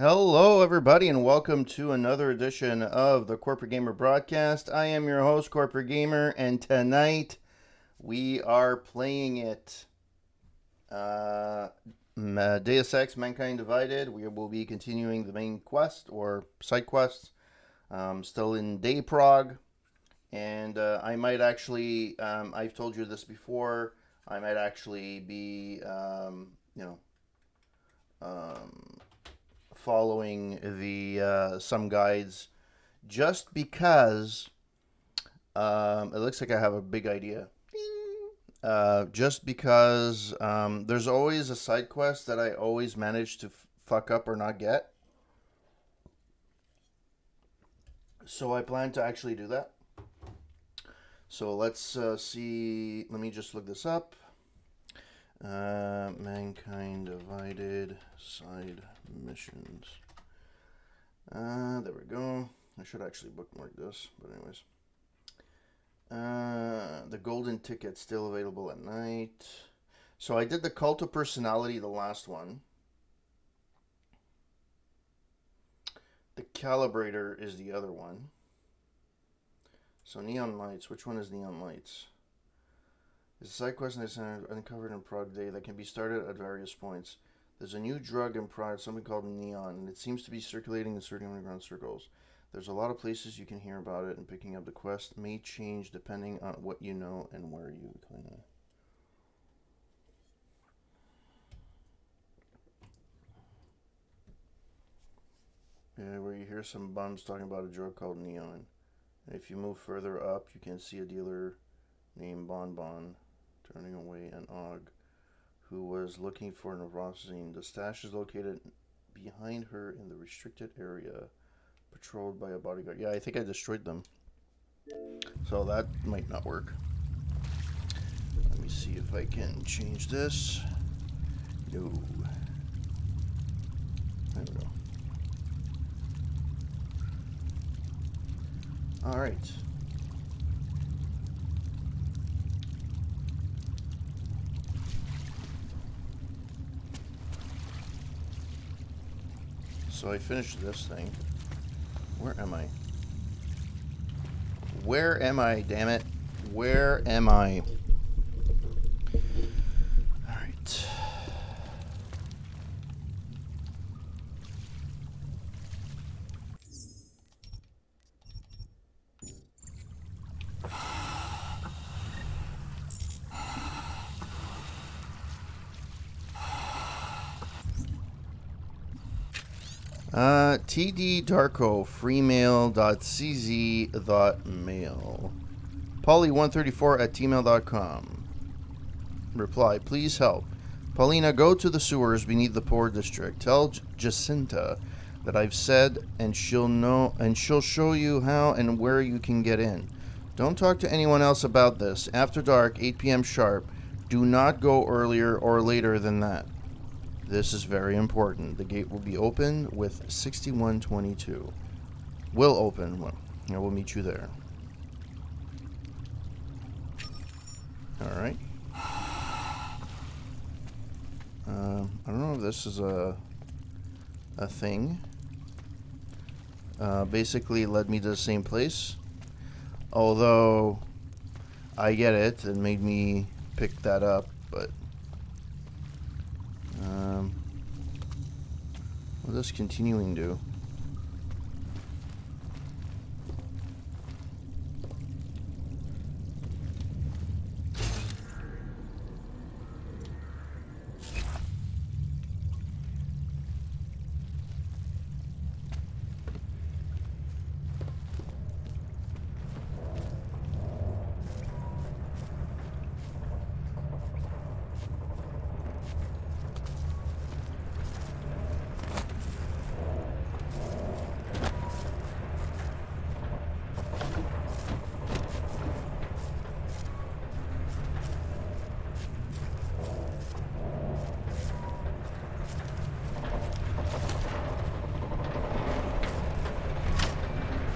Hello, everybody, and welcome to another edition of the Corporate Gamer broadcast. I am your host, Corporate Gamer, and tonight we are playing it. Deus Ex: Mankind Divided. We will be continuing the main quest or side quests. Still in Day Prog, and I might actually. I've told you this before. I might actually be, following the some guides just because it looks like I have a big idea. Just because there's always a side quest that I always manage to fuck up or not get. So I plan to actually do that. So let's see. Let me just look this up. Mankind Divided side missions. There we go. I should actually bookmark this, but anyways. The golden ticket still available at night. So I did the cult of personality, the last one. The calibrator is the other one. So neon lights. Which one is neon lights? It's a side quest uncovered in Prague Day that can be started at various points. There's a new drug in Prague, something called neon, and it seems to be circulating in certain underground circles. There's a lot of places you can hear about it, and picking up the quest may change depending on what you know and where you kind of. Yeah, where you hear some bums talking about a drug called neon. And if you move further up, you can see a dealer named Bonbon turning away an Og who was looking for Novozyne. The stash is located behind her in the restricted area, patrolled by a bodyguard. Yeah, I think I destroyed them. So that might not work. Let me see if I can change this. No. There we go. Alright. So I finished this thing. Where am I? Where am I, damn it? Where am I? Alright. tddarko freemail.cz.mail Polly134@gmail.com. Reply, please help. Paulina, go to the sewers beneath the poor district. Tell Jacinta that I've said, and she'll know, and she'll show you how and where you can get in. Don't talk to anyone else about this. After dark, 8 p.m. sharp. Do not go earlier or later than that. This is very important. The gate will be open with 6122. Will open. Well, I will meet you there. Alright. I don't know if this is a thing. Basically led me to the same place. Although I get it, it made me pick that up, but what does continuing do?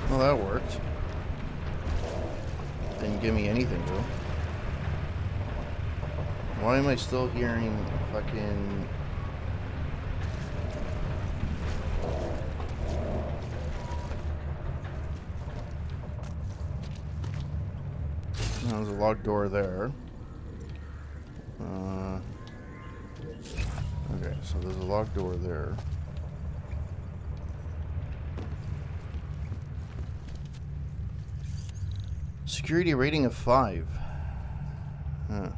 Well, that worked. Didn't give me anything, though. Why am I still hearing fucking... There's a locked door there. Okay, so there's a locked door there. Security rating of 5. Huh.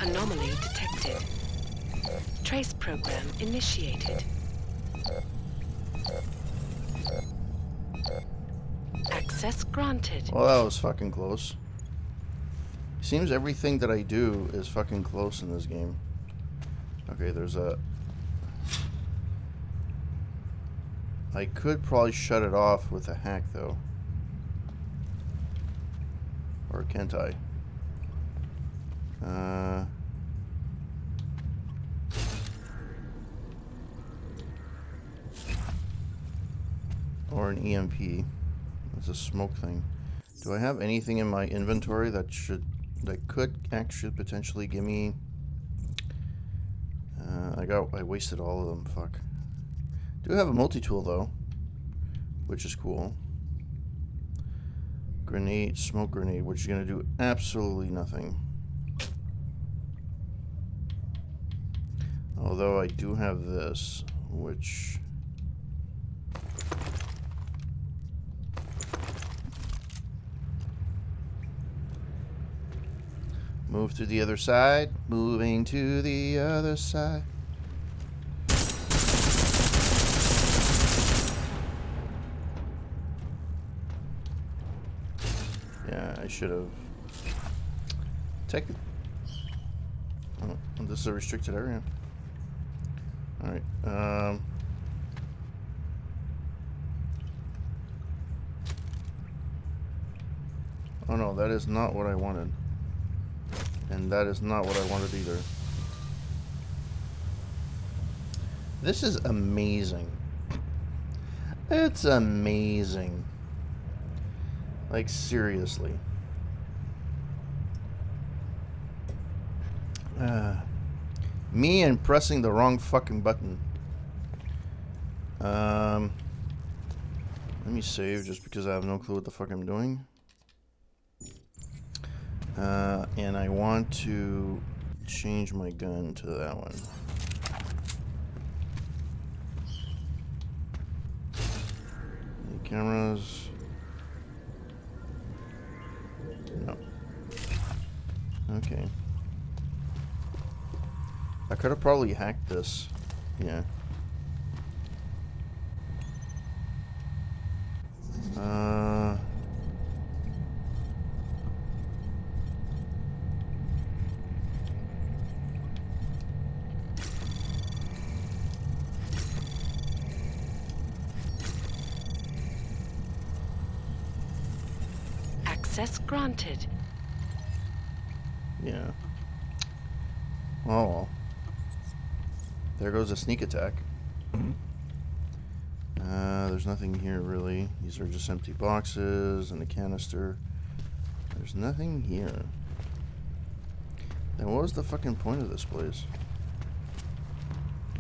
Anomaly detected. Trace program initiated. Access granted. Well, that was fucking close. Seems everything that I do is fucking close in this game. Okay, there's a... I could probably shut it off with a hack, though. Or can't I? Or an EMP. It's a smoke thing. Do I have anything in my inventory that could actually potentially give me... I wasted all of them, fuck. Do have a multi-tool though, which is cool. Grenade, smoke grenade, which is gonna do absolutely nothing. Although I do have this, which... Move to the other side. Moving to the other side. Yeah, I should have. Take it. Oh, this is a restricted area. Alright. Oh no, that is not what I wanted. And that is not what I wanted either. This is amazing. It's amazing. Like, seriously. Me and pressing the wrong fucking button. Let me save just because I have no clue what the fuck I'm doing. And I want to change my gun to that one. Any cameras? No. Okay. I could have probably hacked this. Yeah. Access granted. Yeah. Oh well. There goes a sneak attack. There's nothing here really. These are just empty boxes and a canister. There's nothing here. Then what was the fucking point of this place?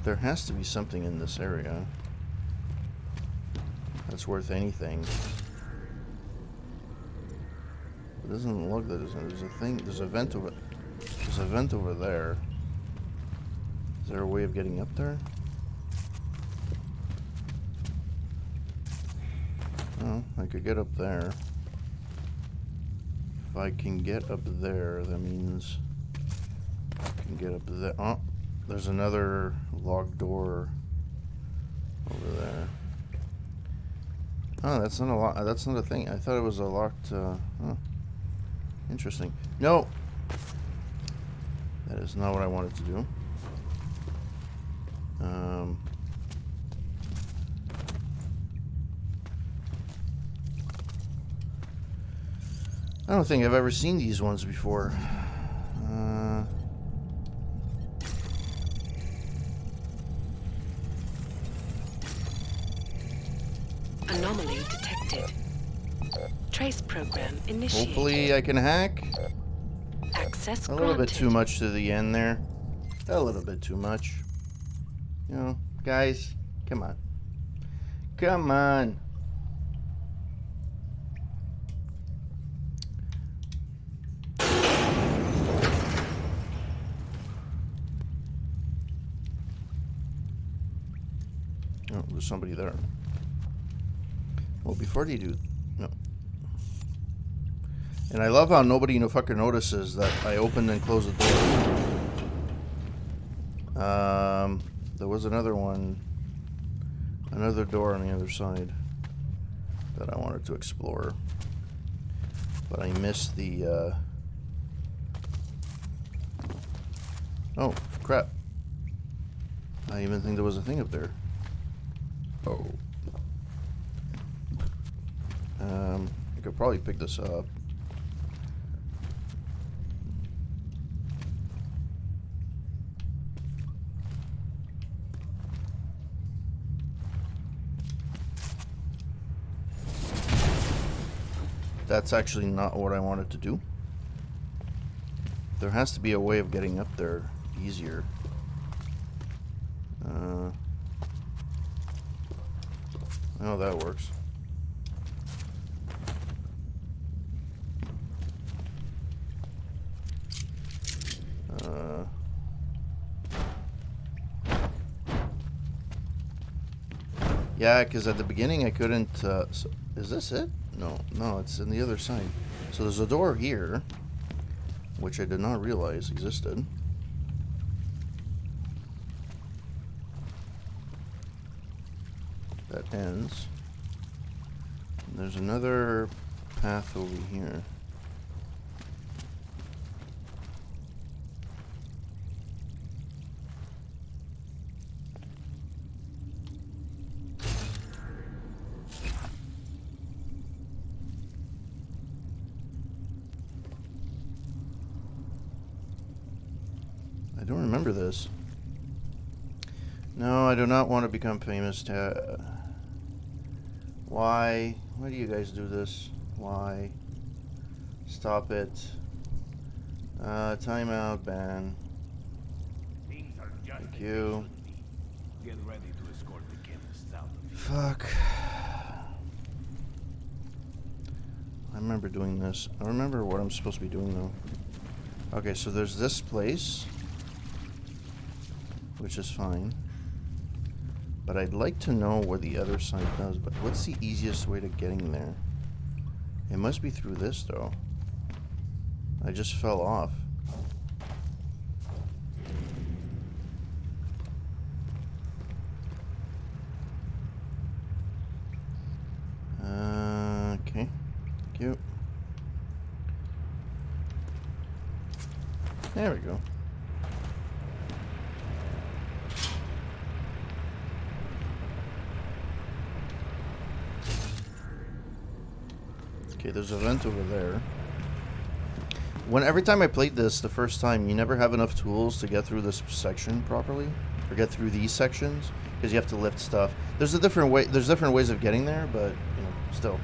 There has to be something in this area that's worth anything. It doesn't look that there's a thing. There's a vent over. There's a vent over there. Is there a way of getting up there? Oh, I could get up there. If I can get up there, that means I can get up there. Oh, there's another locked door over there. Oh, that's not a lock. That's not a thing. I thought it was a locked. Oh, interesting. No, that is not what I wanted to do. I don't think I've ever seen these ones before. Anomaly detected. Trace program initiated. Hopefully I can hack. Access Access A little bit too granted. much to the end there. A little bit too much. You know, guys, come on. Come on. Oh, there's somebody there. Well, before they do... No. And I love how nobody fucking notices that I opened and closed the door. There was another one. Another door on the other side that I wanted to explore. But I missed the... Oh, crap. I didn't even think there was a thing up there. Oh. I could probably pick this up. That's actually not what I wanted to do. There has to be a way of getting up there easier. Oh, that works. Yeah, because at the beginning I couldn't... so, is this it? No, it's on the other side. So there's a door here, which I did not realize existed. That ends. And there's another path over here. I don't remember this. No, I do not want to become famous. Why? Why do you guys do this? Why? Stop it. Timeout, ban. Thank you. Get ready to escort the chemists out of here. Fuck. I remember doing this. I remember what I'm supposed to be doing though. Okay, so there's this place, which is fine. But I'd like to know where the other side does. But what's the easiest way to getting there? It must be through this though. I just fell off. Okay. Thank you. There we go. Okay, there's a vent over there. Every time I played this the first time, you never have enough tools to get through this section properly, or get through these sections, because you have to lift stuff. There's different ways of getting there, but you know, still.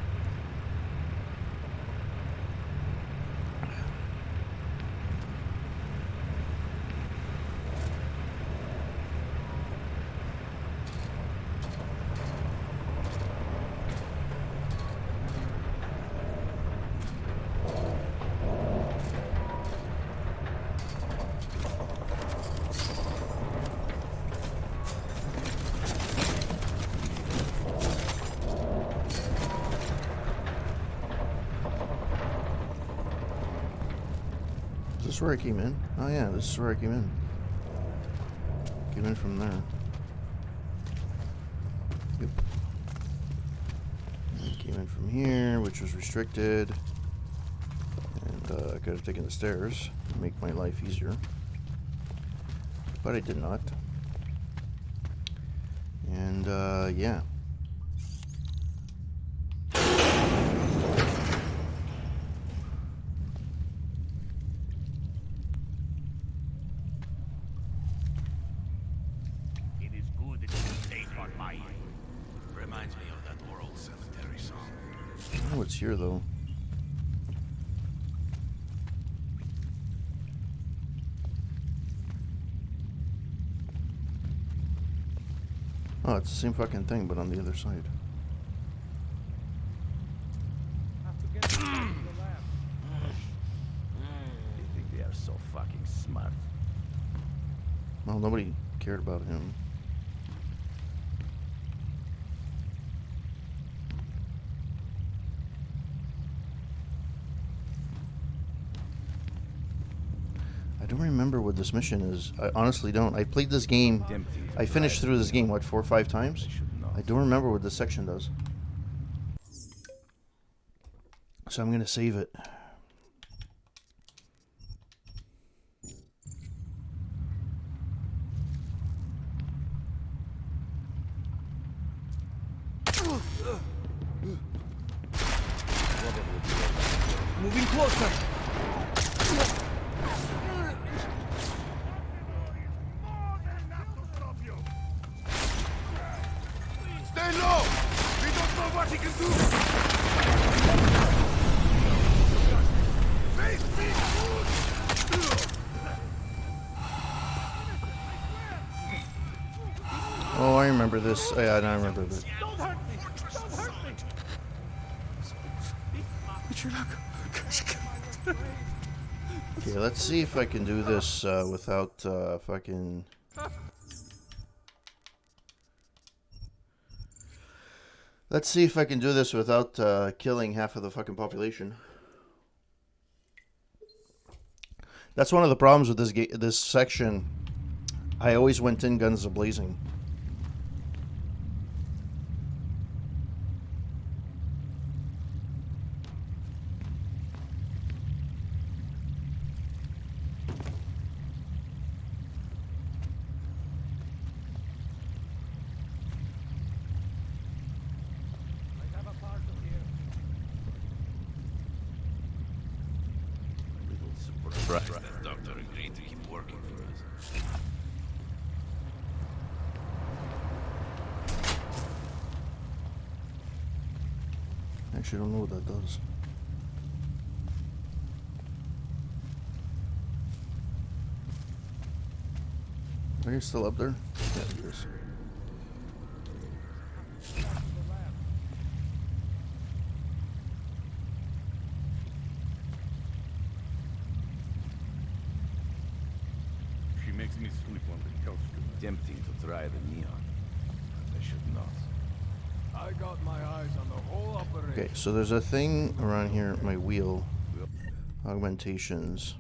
Is this where I came in? Oh yeah, this is where I came in. Came in from there. Yep. And came in from here, which was restricted. And I could have taken the stairs to make my life easier. But I did not. And yeah. I don't know what's here though. Oh, it's the same fucking thing, but on the other side. They think they are so fucking smart. Well, nobody cared about him. I don't remember what this mission is. I honestly don't. I played this game. I finished through this game, what, 4 or 5 times? I don't remember what this section does. So I'm going to save it. Moving closer. Stay low! We don't know what he can do! Face me, Oh, I remember this. Yeah, I remember this. Don't hurt me! Don't hurt me! But you're not Okay, let's see if I can do this without fucking... Let's see if I can do this without killing half of the fucking population. That's one of the problems with this section. I always went in guns a-blazing. Right. That doctor agreed to keep working for us. Actually, I don't know what that does. Are you still up there? Yeah, he is. She makes me sleep on the couch too. Tempting to try the neon. I should not. I got my eyes on the whole operation. Okay, so there's a thing around here at my wheel. Augmentations.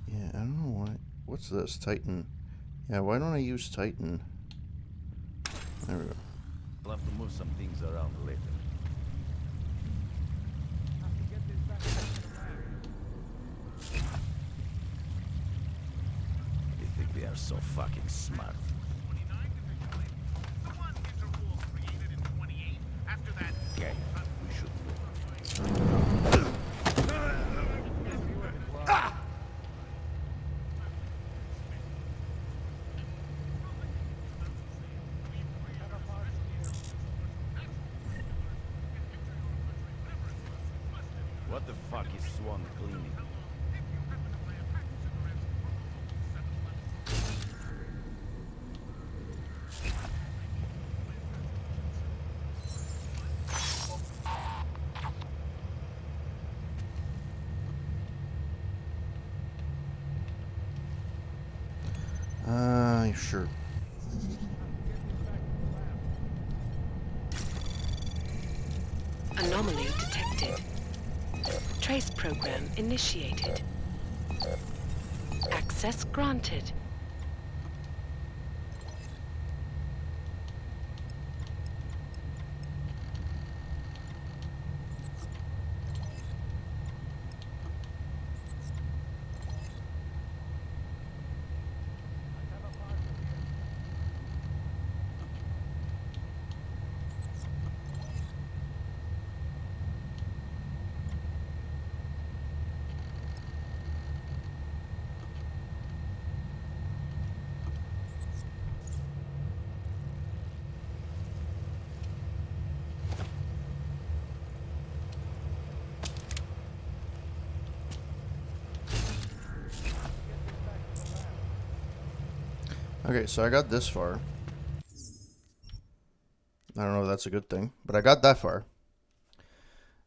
Yeah, I don't know why. What's this? Titan. Yeah, why don't I use Titan? There we go. I'll have to move some things around later. They think they are so fucking smart. Okay, we should move. What the fuck is Swan cleaning? Sure. Anomaly detected. Trace program initiated. Access granted. Okay, so I got this far. I don't know if that's a good thing, but I got that far.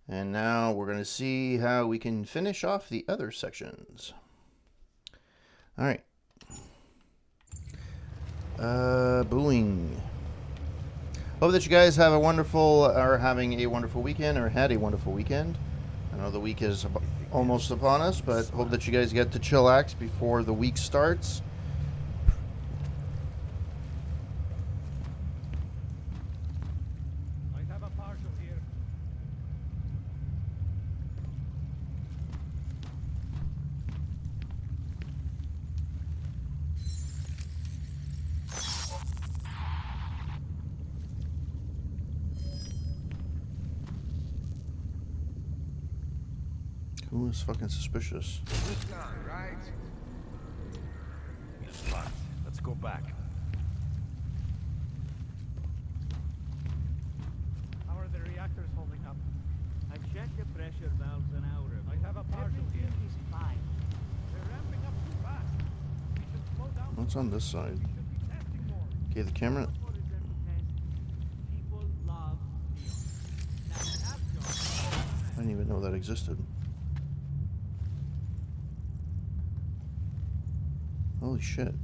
And now we're going to see how we can finish off the other sections. All right. Booing. Hope that you guys have are having a wonderful weekend, or had a wonderful weekend. I know the week is almost upon us, but hope that you guys get to chillax before the week starts. I have a partial here. Who is fucking suspicious? This guy, right? It's locked. Let's go back. How are the reactors holding up? I've checked the pressure valves an hour ago. I have a partial here. Is fine. They're ramping up too fast. We should slow down. What's on this side? We should be testing more. Okay, the camera. What is there to test? People love Neon. Now we have John. I didn't even know that existed. Holy shit.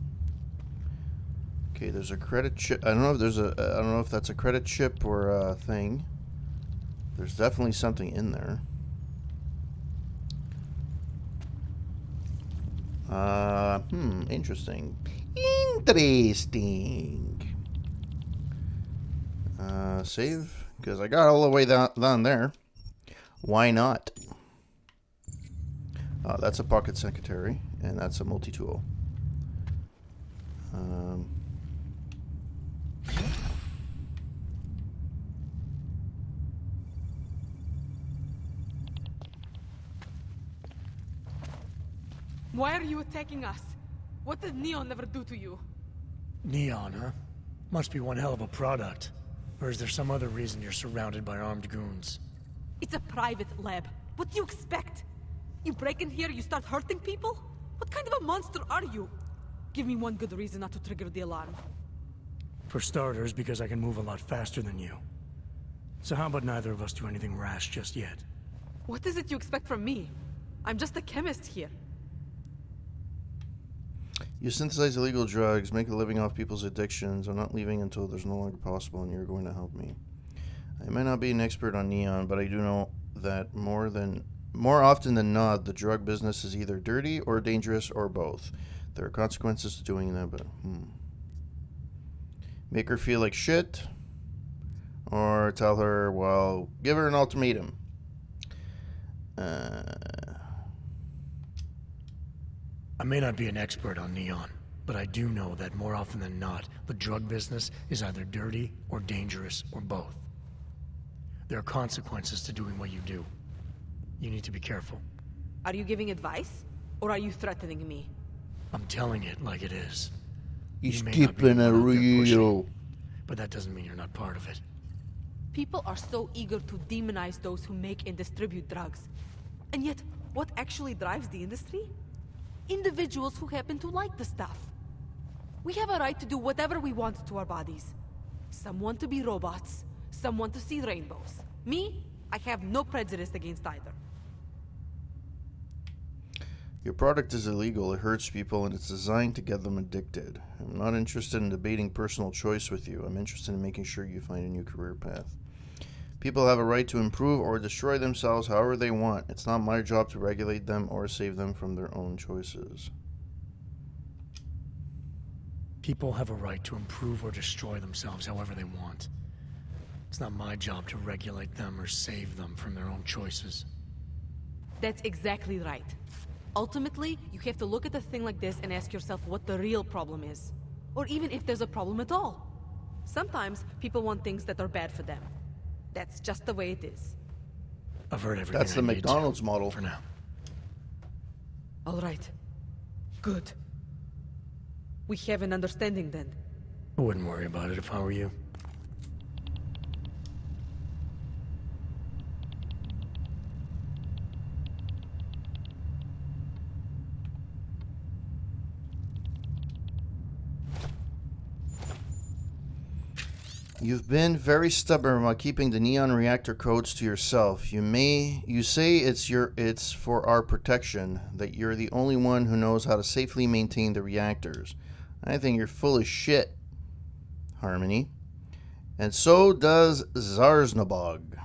Okay, there's a credit chip. I don't know if there's a. I don't know if that's a credit chip or a thing. There's definitely something in there. Interesting. Interesting. Save, because I got all the way down there. Why not? That's a pocket secretary, and that's a multi-tool. Why are you attacking us? What did Neon ever do to you? Neon, huh? Must be one hell of a product. Or is there some other reason you're surrounded by armed goons? It's a private lab. What do you expect? You break in here, you start hurting people? What kind of a monster are you? Give me one good reason not to trigger the alarm. For starters, because I can move a lot faster than you. So how about neither of us do anything rash just yet? What is it you expect from me? I'm just a chemist here. You synthesize illegal drugs, make a living off people's addictions. I'm not leaving until there's no longer possible, and you're going to help me. I might not be an expert on Neon, but I do know that more often than not, the drug business is either dirty or dangerous or both. There are consequences to doing that, but make her feel like shit, or tell her, well, give her an ultimatum. I may not be an expert on Neon, but I do know that more often than not, the drug business is either dirty or dangerous or both. There are consequences to doing what you do. You need to be careful. Are you giving advice? Or are you threatening me? I'm telling it like it is. He's You may not be keeping the it one out there pushing, real. but that doesn't mean you're not part of it. People are so eager to demonize those who make and distribute drugs. And yet, what actually drives the industry? Individuals who happen to like the stuff. We have a right to do whatever we want to our bodies. Some want to be robots, some want to see rainbows. Me, I have no prejudice against either. Your product is illegal, it hurts people, and it's designed to get them addicted. I'm not interested in debating personal choice with you. I'm interested in making sure you find a new career path. People have a right to improve or destroy themselves however they want. It's not my job to regulate them or save them from their own choices. People have a right to improve or destroy themselves however they want. It's not my job to regulate them or save them from their own choices. That's exactly right. Ultimately, you have to look at a thing like this and ask yourself what the real problem is. Or even if there's a problem at all. Sometimes people want things that are bad for them. That's just the way it is. I've heard everything That's the I need to, McDonald's model. for now. All right. Good. We have an understanding then. I wouldn't worry about it if I were you. You've been very stubborn while keeping the neon reactor codes to yourself. You say it's for our protection, that you're the only one who knows how to safely maintain the reactors. I think you're full of shit, Harmony. And so does Zarsnabog.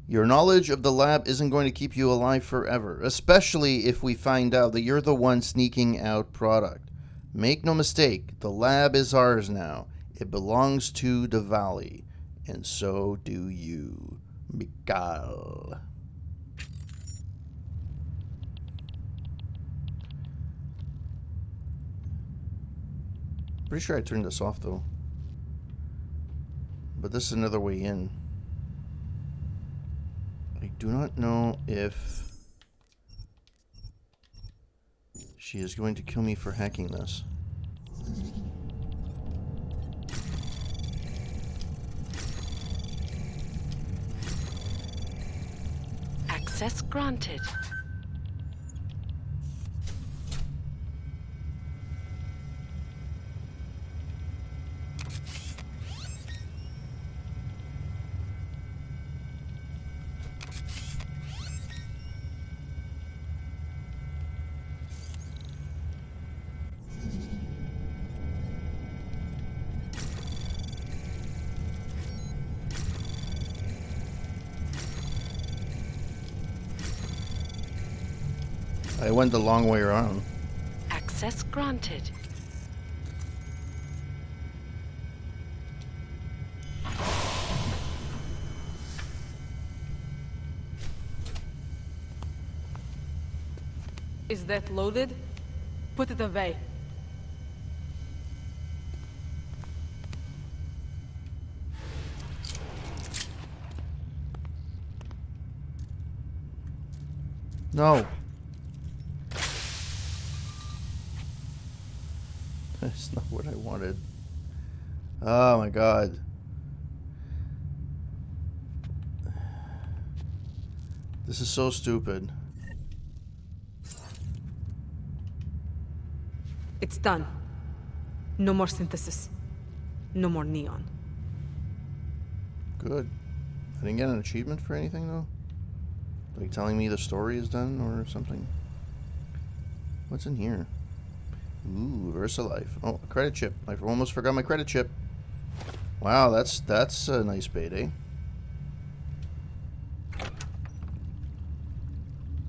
Your knowledge of the lab isn't going to keep you alive forever, especially if we find out that you're the one sneaking out product. Make no mistake, the lab is ours now. It belongs to the Valley, and so do you, Mikhail. Pretty sure I turned this off, though. But this is another way in. I do not know if she is going to kill me for hacking this. Access granted. I went the long way around. Access granted. Is that loaded? Put it away. No. That's not what I wanted. Oh my god. This is so stupid. It's done. No more synthesis. No more neon. Good. I didn't get an achievement for anything though? Like telling me the story is done or something? What's in here? Ooh, VersaLife. Oh, a credit chip. I almost forgot my credit chip. Wow, that's a nice payday.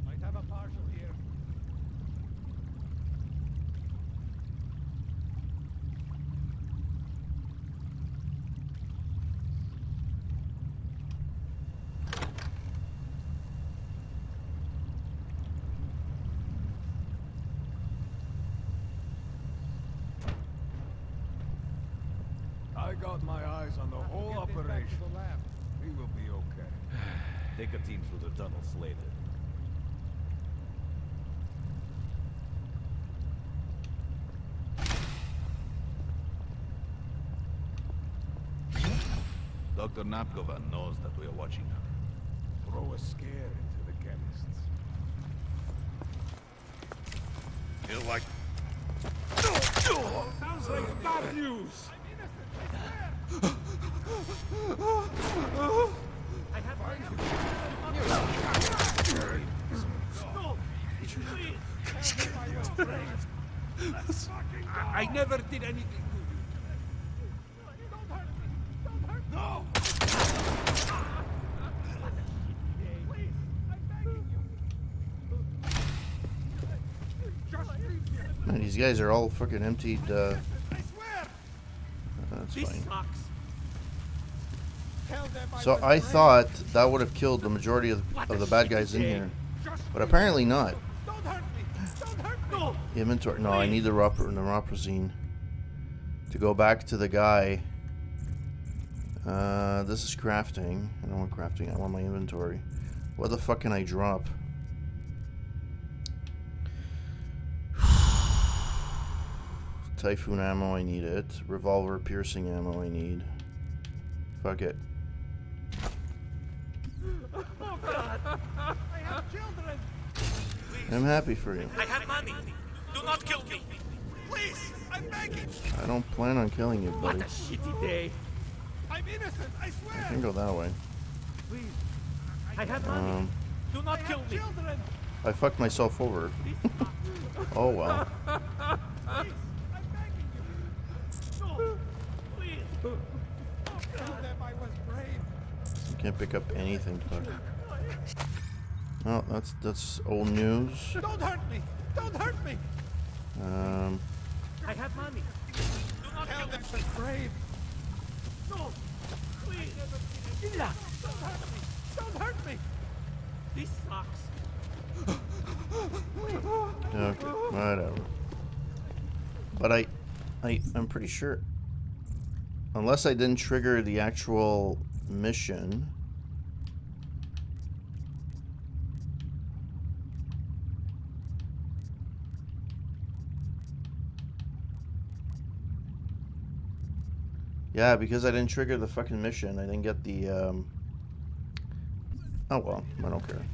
Might have a partial here. I got my eyes on the whole Get this back operation. to the lab. We will be okay. Take a team through the tunnel slated. Dr. Napkova knows that we are watching her. Throw a scare into the chemists. Feel like... Sounds like bad news. I have I never did anything to you. Don't hurt me. Don't hurt me. No. Please, I'm begging you. Just leave me. Man, these guys are all fucking emptied. I swear. That's This fine. sucks. Tell them So was I brave. thought that would have killed the majority of the bad guys in here, but apparently not. Don't hurt me. Don't hurt me. No. Inventory. No, I need the Roprozine to go back to the guy. This is crafting. I don't want crafting. I want my inventory. What the fuck can I drop? Typhoon ammo, I need it. Revolver piercing ammo, I need. Fuck it. I have children. I'm happy for you. I have money. Do not kill me. Please. I'm begging! I don't plan on killing you, buddy. What a shitty day. I'm innocent, I I swear! can go that way. Please. I have money. Do not kill me. Children! I fucked myself over. Oh well. Please, I'm begging you! No! Please! Tell them I was brave! You can't pick up anything, fuck. Oh, that's old news. Don't hurt me! Don't hurt me! I have money. Do not Tell kill them me. I was brave! No! Please! Yeah. Don't hurt me! Don't hurt me! This sucks. Okay, whatever. But I'm pretty sure, unless I didn't trigger the actual mission. Yeah, because I didn't trigger the fucking mission, I didn't get the, oh well, I don't care.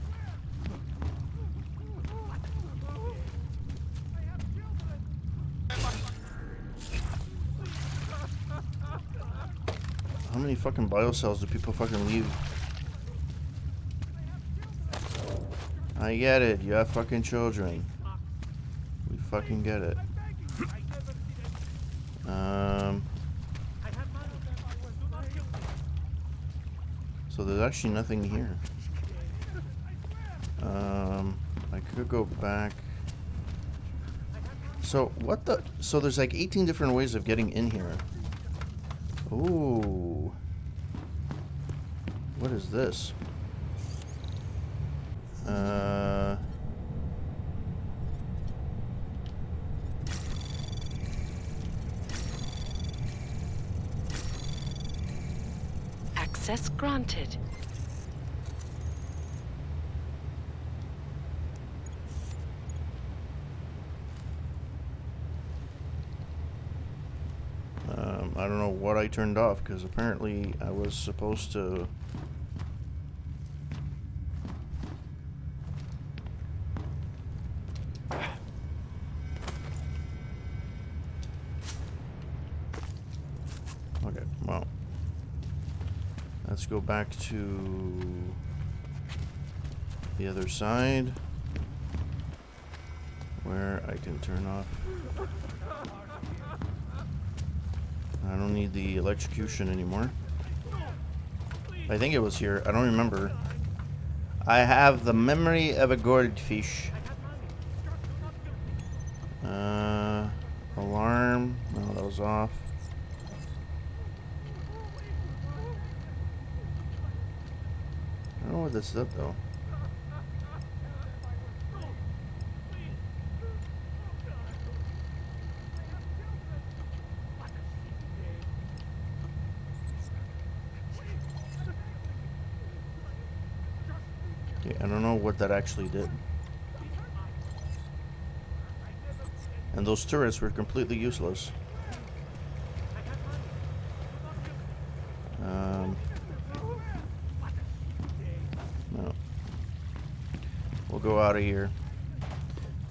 How many fucking biocells do people fucking leave? I get it, you have fucking children. We fucking get it. So there's actually nothing here. I could go back. So what the? So there's like 18 different ways of getting in here. Ooh. What is this? Access granted. I don't know what I turned off because apparently I was supposed to. Okay, well, let's go back to the other side where I can turn off. I don't need the electrocution anymore. I think it was here. I don't remember. I have the memory of a goldfish. Alarm. No, that was off. I don't know what this is though. Okay, I don't know what that actually did. And those turrets were completely useless. No. We'll go out of here.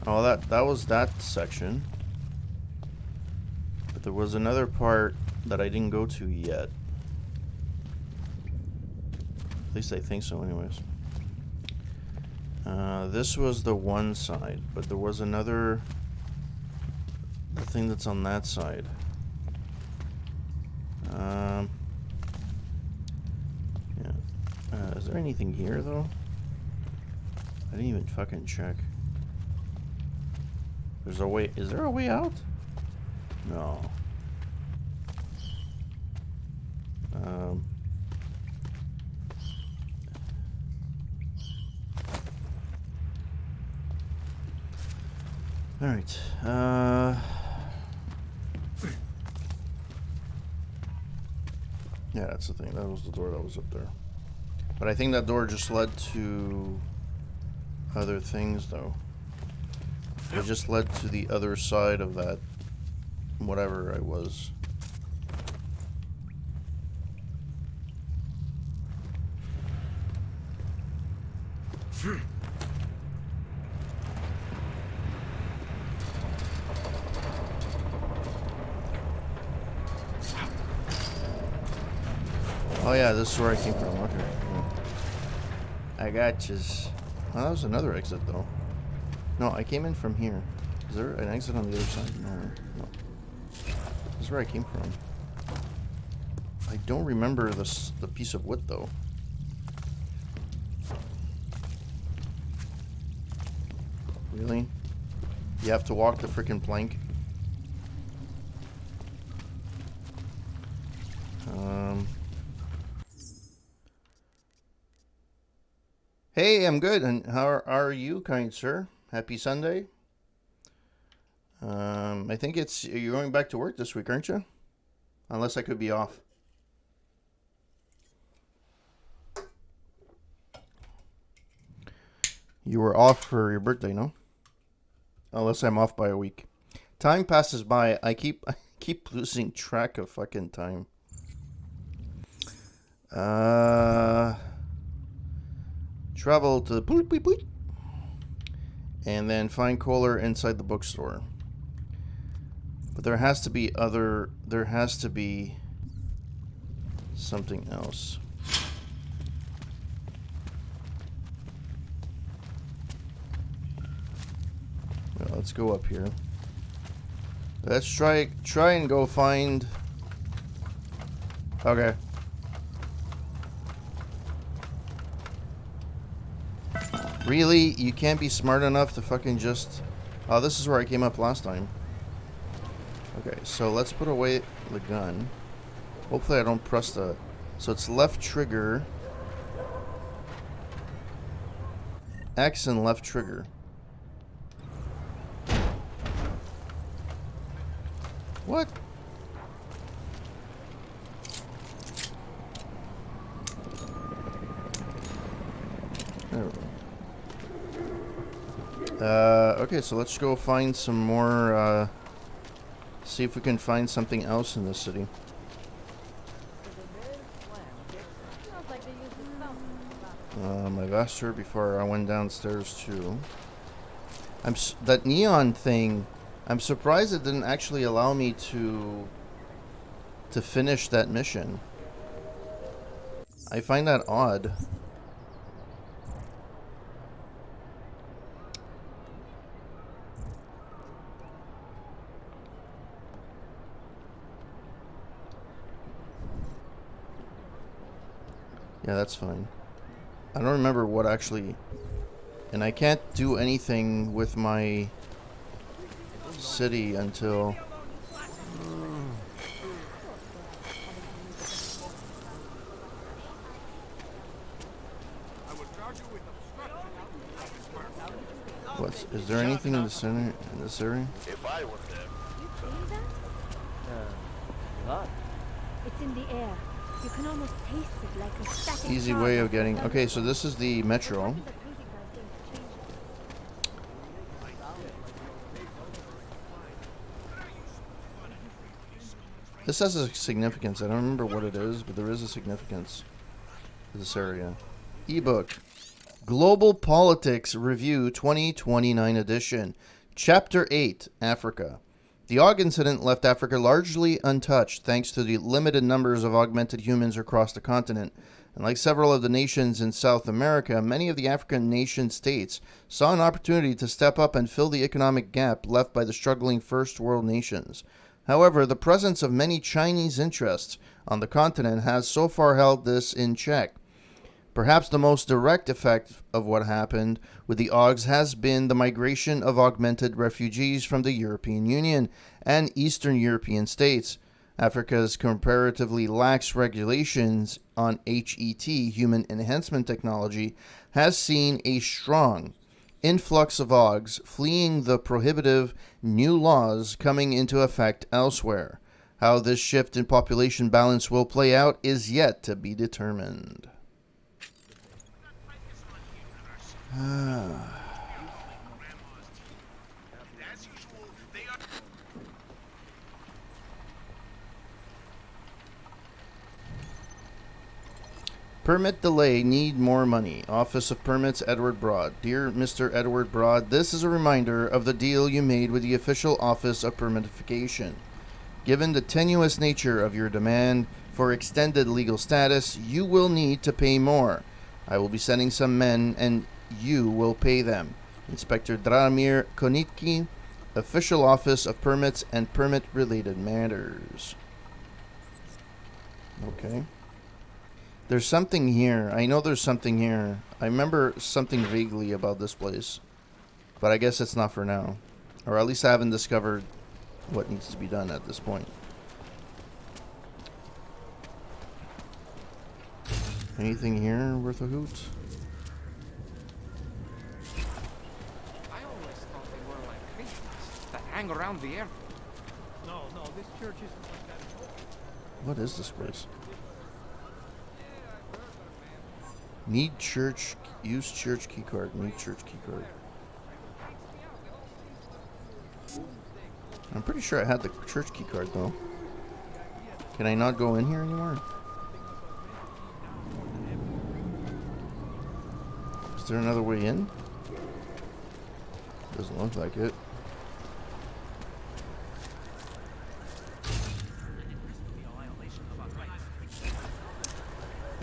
Oh, that was that section. But there was another part that I didn't go to yet. At least I think so anyways. This was the one side, but there was another thing that's on that side. Yeah. Is there anything here though? I didn't even fucking check. There's a way. Is there a way out? No. All right. Yeah, that's the thing. That was the door that was up there. But I think that door just led to other things, though. It just led to the other side of that, whatever I was. Oh yeah, this is where I came from. Okay. Yeah. I got you. Oh, that was another exit though. No, I came in from here. Is there an exit on the other side? No. No. This is where I came from. I don't remember the piece of wood though. Really? You have to walk the frickin' plank? Hey, I'm good. And how are you, kind sir? Happy Sunday. I think you're going back to work this week, aren't you? Unless I could be off. You were off for your birthday, no? Unless I'm off by a week. Time passes by. I keep losing track of fucking time. Travel to the and then find Kohler inside the bookstore. But there has to be something else. Well, let's go up here. Let's try and go find. Okay. Really? You can't be smart enough to fucking just... Oh, this is where I came up last time. Okay, so let's put away the gun. Hopefully I don't press the... So it's left trigger. X and left trigger. What? There we go. Okay, so let's go find some more, see if we can find something else in this city. My vesture before I went downstairs too. That neon thing, I'm surprised it didn't actually allow me to finish that mission. I find that odd. Yeah, that's fine. I don't remember what actually... And I can't do anything with my city until... Is there anything in the center, in this area? If I were them. You feeling that? Not. It's in the air. You can almost taste it like a static Easy charge way of of getting... thunder. Okay, so this is the metro. This has a significance. I don't remember what it is, but there is a significance to this area. Ebook. Global Politics Review 2029 edition. Chapter 8, Africa. The Og incident left Africa largely untouched thanks to the limited numbers of augmented humans across the continent. And like several of the nations in South America, many of the African nation states saw an opportunity to step up and fill the economic gap left by the struggling first world nations. However, the presence of many Chinese interests on the continent has so far held this in check. Perhaps the most direct effect of what happened with the OGs has been the migration of augmented refugees from the European Union and Eastern European states. Africa's comparatively lax regulations on HET, human enhancement technology, has seen a strong influx of OGs fleeing the prohibitive new laws coming into effect elsewhere. How this shift in population balance will play out is yet to be determined. Permit delay, need more money. Office of Permits, Edward Broad. Dear Mr. Edward Broad, this is a reminder of the deal you made with the official Office of Permitification. Given the tenuous nature of your demand, For extended legal status, you will need to pay more. I will be sending some men, and you will pay them. Inspector Dramir Konitki, Official Office of Permits and Permit-Related Matters. Okay. There's something here. I know there's something here. I remember something vaguely about this place. But I guess it's not for now. Or at least I haven't discovered what needs to be done at this point. Anything here worth a hoot? I always thought they were like Christmas that hang around the airport. No, this church isn't like that at all. What is this place? Need church. Use church keycard. Need church keycard. I'm pretty sure I had the church keycard though. Can I not go in here anymore? Is there another way in? Doesn't look like it.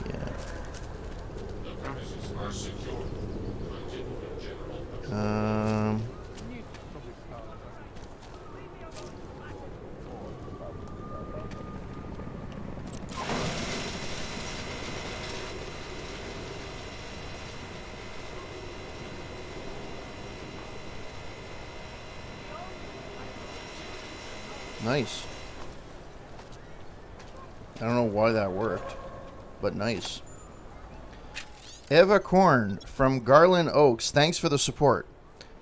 Yeah. Nice. I don't know why that worked, but nice. Eva Korn from Garland Oaks, thanks for the support.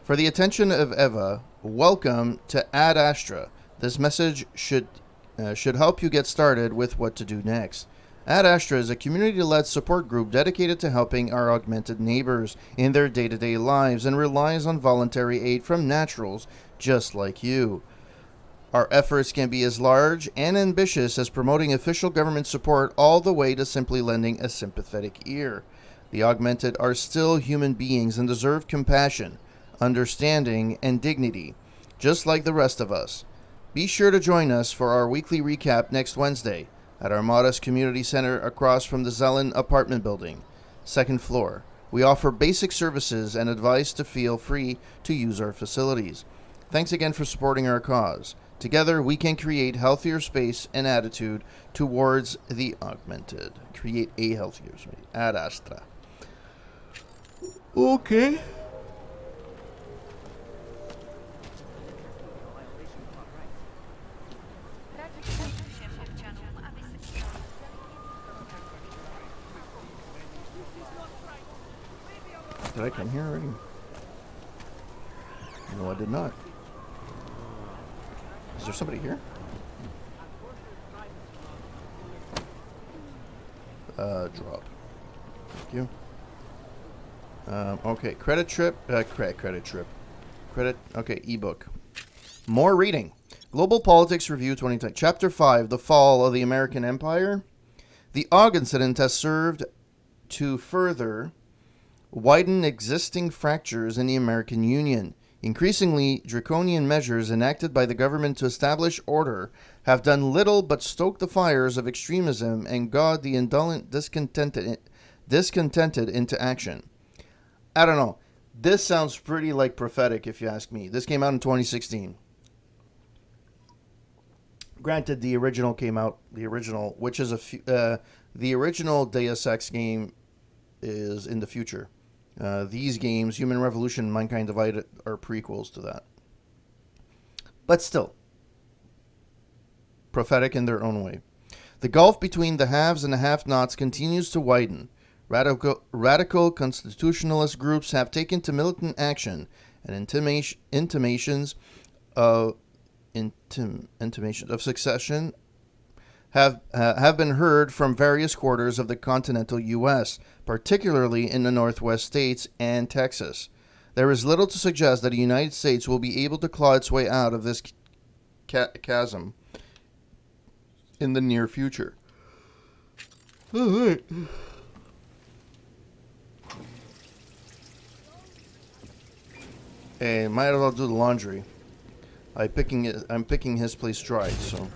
For the attention of Eva, welcome to Ad Astra. This message should help you get started with what to do next. Ad Astra is a community-led support group dedicated to helping our augmented neighbors in their day-to-day lives and relies on voluntary aid from naturals just like you. Our efforts can be as large and ambitious as promoting official government support all the way to simply lending a sympathetic ear. The augmented are still human beings and deserve compassion, understanding, and dignity, just like the rest of us. Be sure to join us for our weekly recap next Wednesday at our modest community center across from the Zelen apartment building, second floor. We offer basic services and advice to feel free to use our facilities. Thanks again for supporting our cause. Together, we can create healthier space and attitude towards the augmented. Create a healthier space. Ad Astra. Okay. Did I come here already? No, I did not. Is there somebody here? Drop. Thank you. Okay, credit trip. Okay, ebook. More reading. Global Politics Review 2020. Chapter 5, The Fall of the American Empire. The Ogg incident has served to further widen existing fractures in the American Union. Increasingly draconian measures enacted by the government to establish order have done little but stoke the fires of extremism and goad the indolent discontented into action. I don't know. This sounds pretty like prophetic if you ask me. This came out in 2016. Granted, the original came out, which is the original Deus Ex game is in the future. These games, Human Revolution and Mankind Divided, are prequels to that. But still, prophetic in their own way. The gulf between the haves and the have-nots continues to widen. Radical constitutionalist groups have taken to militant action, and intimations of secession have been heard from various quarters of the continental U.S., particularly in the Northwest states and Texas. There is little to suggest that the United States will be able to claw its way out of this chasm in the near future. All right. Hey, might as well do the laundry. I'm picking his place dry, so.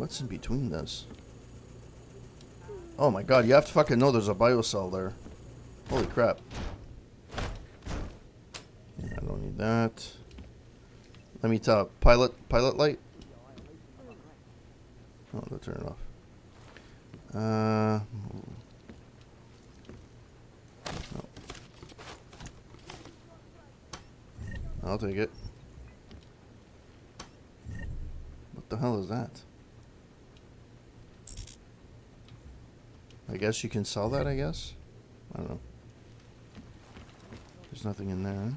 what's in between this? Oh my god, you have to fucking know there's a biocell there. Holy crap. I don't need that. Let me tell. Pilot light? Oh, they'll turn it off. No. I'll take it. What the hell is that? I guess you can sell that, I guess? I don't know. There's nothing in there.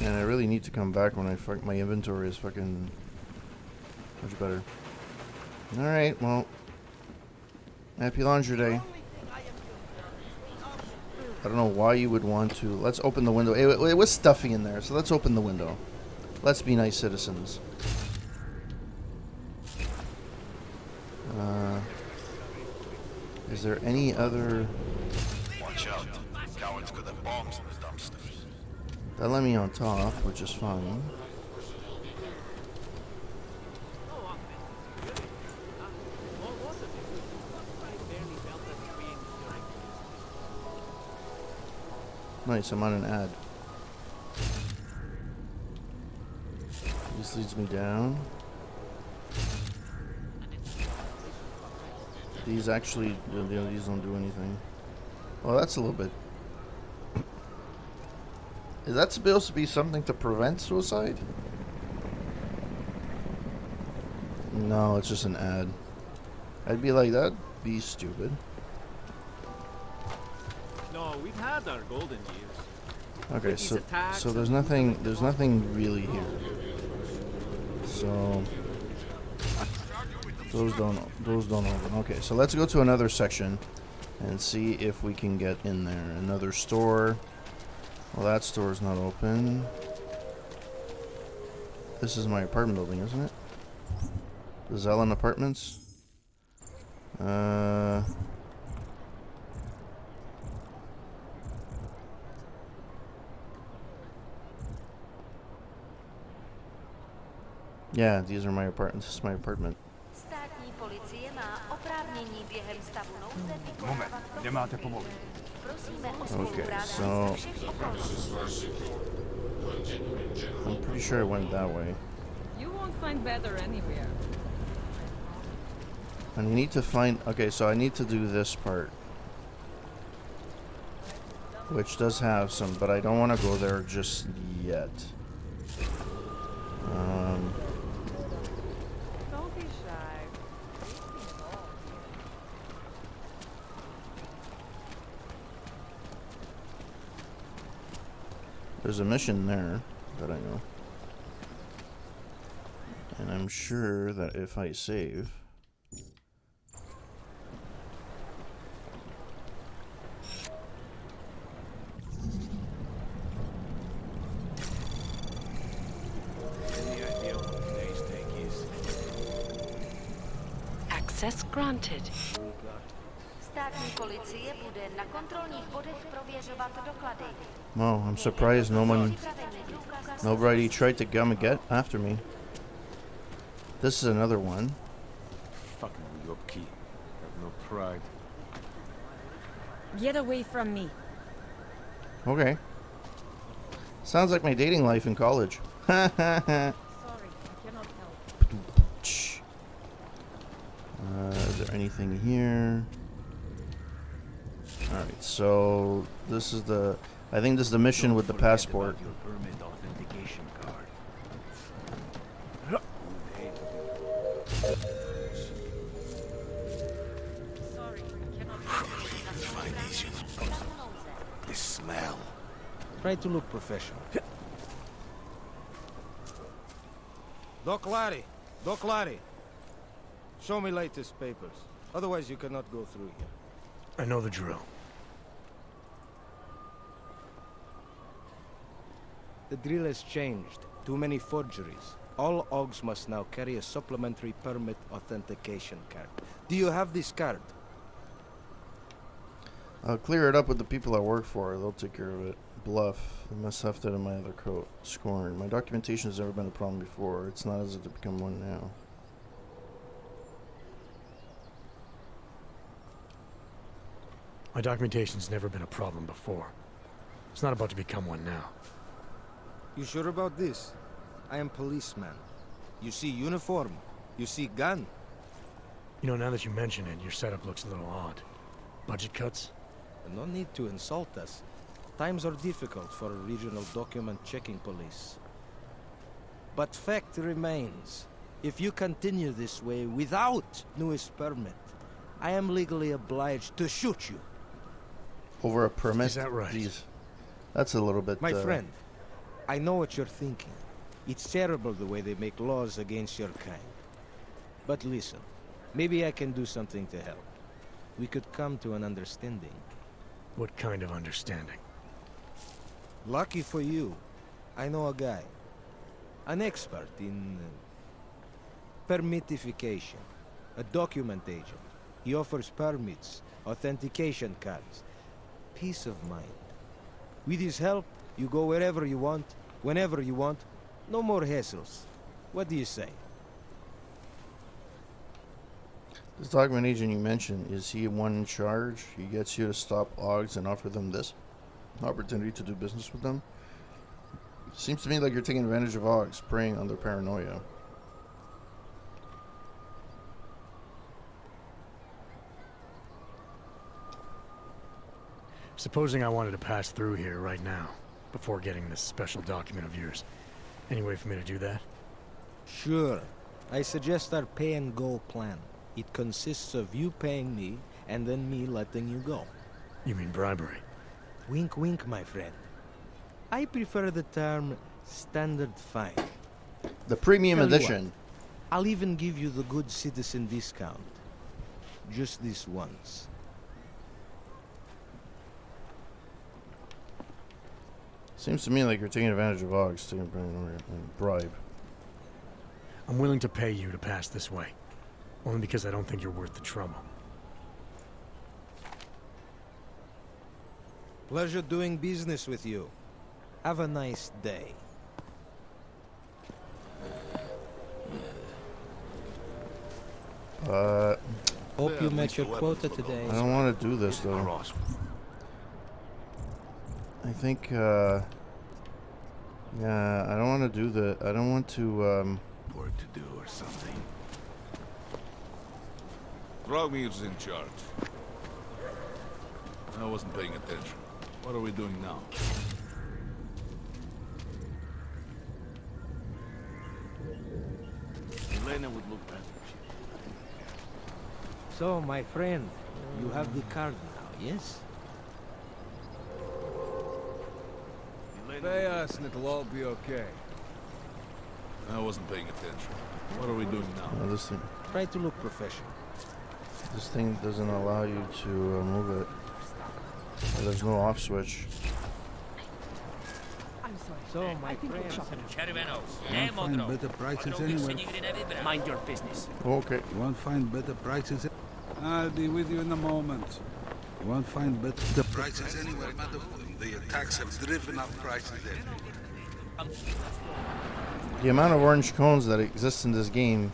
And I really need to come back when my inventory is fucking much better. Alright, well. Happy laundry day. I don't know why you would want to. Let's open the window. It was stuffy in there, so let's open the window. Let's be nice citizens. Is there any other... Watch out. Cowards got the bombs in the dumpsters. That let me on top, which is fine. Nice, I'm on an ad. This leads me down. These actually, these don't do anything. Well, that's a little bit. Is that supposed to be something to prevent suicide? No, it's just an ad. I'd be like, that'd be stupid. No, we've had our golden years. Okay, so there's nothing really here. So those don't open. Okay, so let's go to another section and see if we can get in there. Another store. Well, that store's not open. This is my apartment building, isn't it? The Zelen Apartments. Yeah, these are my apartments. This is my apartment. Státní policie má oprávnění během stavu nouze Moment, vykonávat kde máte povolení? Prosíme o Okay, spolupráci so ze všech okolností. I'm pretty sure I went that way. You won't find better anywhere. And you need to find... Okay, so I need to do this part. Which does have some, but I don't want to go there just yet. Don't be shy. There's a mission there that I know. And I'm sure that if I save... Any idea what today's take is? Access granted. Státní policie bude na kontrolních bodech prověřovat doklady. Oh, I'm surprised nobody tried to come and get after me. This is another one. Fucking with your key. Have no pride. Get away from me. Okay. Sounds like my dating life in college. Sorry, I cannot help. Is there anything here? Alright, so this is the... I think this is the mission with the passport. Your permit authentication card. Sorry, I cannot help. Find these units. The smell. Try to look professional. Doc Larry. Show me latest papers. Otherwise you cannot go through here. I know the drill. The drill has changed. Too many forgeries. All OGs must now carry a supplementary permit authentication card. Do you have this card? I'll clear it up with the people I work for. They'll take care of it. Bluff. I must have that in my other coat. Scorn. My documentation has never been a problem before. It's not as if to become one now. My documentation's never been a problem before. It's not about to become one now. You sure about this? I am policeman. You see uniform. You see gun. You know, now that you mention it, your setup looks a little odd. Budget cuts? No need to insult us. Times are difficult for a regional document checking police. But fact remains, if you continue this way without newest permit, I am legally obliged to shoot you. Over a permit? Is that right? Jeez. That's a little bit... My friend, I know what you're thinking. It's terrible the way they make laws against your kind. But listen, maybe I can do something to help. We could come to an understanding. What kind of understanding? Lucky for you, I know a guy. An expert in permitification. A document agent. He offers permits, authentication cards. Peace of mind. With his help, you go wherever you want, whenever you want. No more hassles. What do you say? This document agent you mentioned, is he one in charge? He gets you to stop Augs and offer them this opportunity to do business with them? Seems to me like you're taking advantage of Augs, preying on their paranoia. Supposing I wanted to pass through here right now, before getting this special document of yours. Any way for me to do that? Sure. I suggest our pay-and-go plan. It consists of you paying me, and then me letting you go. You mean bribery? Wink, wink, my friend. I prefer the term standard fine. The premium Tell you edition. what, I'll even give you the good citizen discount. Just this once. Seems to me like you're taking advantage of Augs, taking paranoia and bribe. I'm willing to pay you to pass this way. Only because I don't think you're worth the trouble. Pleasure doing business with you. Have a nice day. Hope you met your quota today. I don't want to do this though. I think, yeah, I don't want to do the, I don't want to, Work to do or something. Drogmir's in charge. I wasn't paying attention. What are we doing now? Elena would look better. So, my friend, you have the card now, yes? Pay us and it'll all be okay. I wasn't paying attention. What are we doing now? this thing, Try to look professional. this thing doesn't allow you to move it. There's no off switch. I'm sorry. So, my friend, You won't find better prices anywhere. Mind your business. Okay. You won't find better prices. I'll be with you in a moment. You won't find better prices anywhere, madam. The attacks have driven up prices everywhere. The amount of orange cones that exist in this game,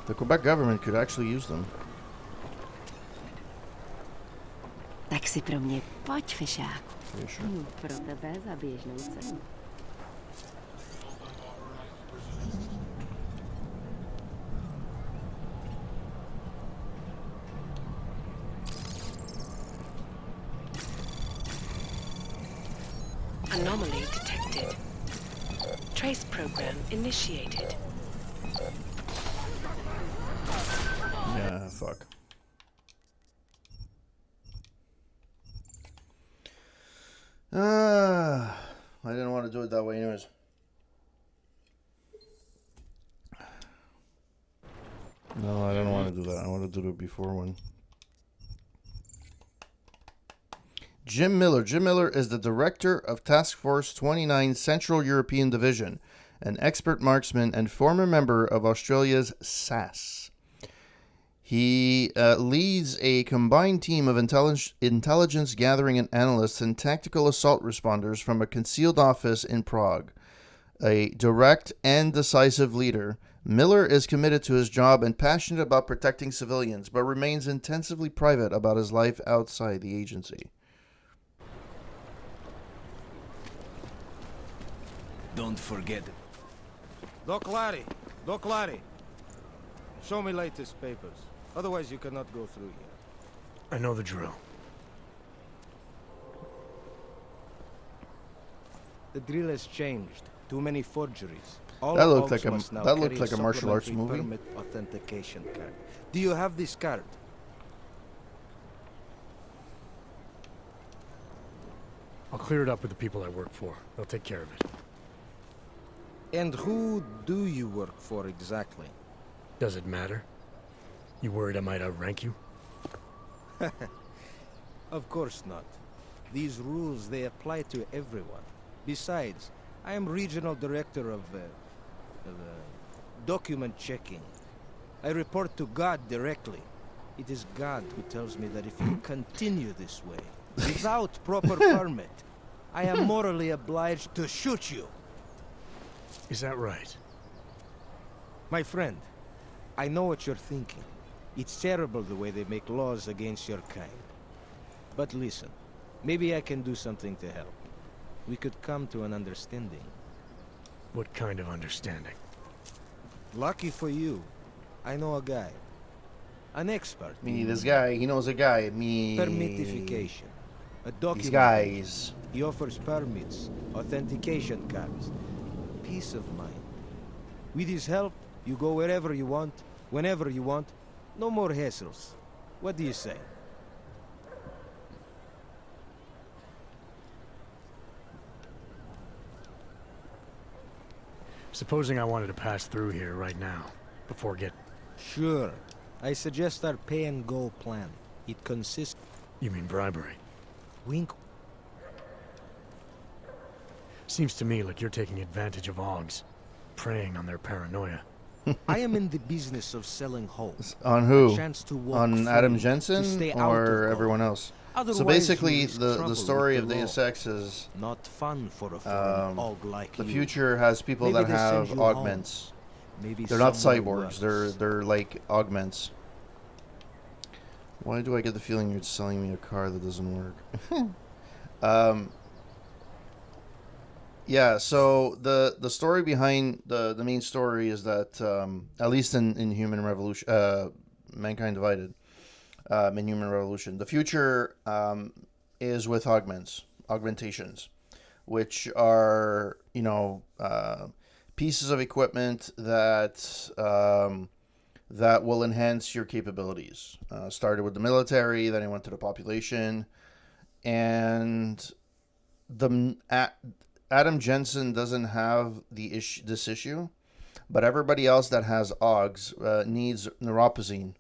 the Quebec government could actually use them. Tak si pro mě pojď, fišáku. Yeah, sure. Pro tebe za běžnou cenu. Anomaly detected. Trace program initiated. Yeah, fuck. I didn't want to do it that way anyways. No, I don't want to do that. I want to do the before one. Jim Miller. Jim Miller is the director of Task Force 29 Central European Division, an expert marksman and former member of Australia's SAS. He leads a combined team of intelligence gathering and analysts and tactical assault responders from a concealed office in Prague. A direct and decisive leader, Miller is committed to his job and passionate about protecting civilians, but remains intensively private about his life outside the agency. Don't forget. Doc Larry! Doc Larry! Show me latest papers. Otherwise you cannot go through here. I know the drill. The drill has changed. Too many forgeries. All That looked hogs like a must now that looked carry like a martial arts supplementary movie. permit authentication card. Do you have this card? I'll clear it up with the people I work for. They'll take care of it. And who do you work for exactly? Does it matter? You worried I might outrank you? Of course not. These rules, they apply to everyone. Besides, I am regional director of document checking. I report to God directly. It is God who tells me that if you continue this way, without proper permit, I am morally obliged to shoot you. Is that right? My friend, I know what you're thinking. It's terrible the way they make laws against your kind. But listen, maybe I can do something to help. We could come to an understanding. What kind of understanding? Lucky for you, I know a guy. An expert. Me, this guy, he knows a guy. Me. Permitification. A document. These guys. He offers permits, authentication cards, peace of mind. With his help, you go wherever you want, whenever you want. No more hassles. What do you say? Supposing I wanted to pass through here right now, before get... Sure. I suggest our pay-and-go plan. It consists... You mean bribery? Wink. Seems to me like you're taking advantage of Augs, preying on their paranoia. I am in the business of selling hope. On who? A chance to walk On free, Adam to Jensen stay out or of everyone else? Otherwise, So basically, you risk the trouble story with of the Deus law. Ex is Not fun for a foreign og like the you. future has people Maybe that they send have you home. augments. Maybe They're not somewhere cyborgs. worse. They're like augments. Why do I get the feeling you're selling me a car that doesn't work? Yeah, so the story behind the main story is that at least in Human Revolution, Mankind Divided, in Human Revolution, the future is with augmentations, which are pieces of equipment that that will enhance your capabilities. Started with the military, then it went to the population, and Adam Jensen doesn't have this issue, but everybody else that has Augs needs neuropazine,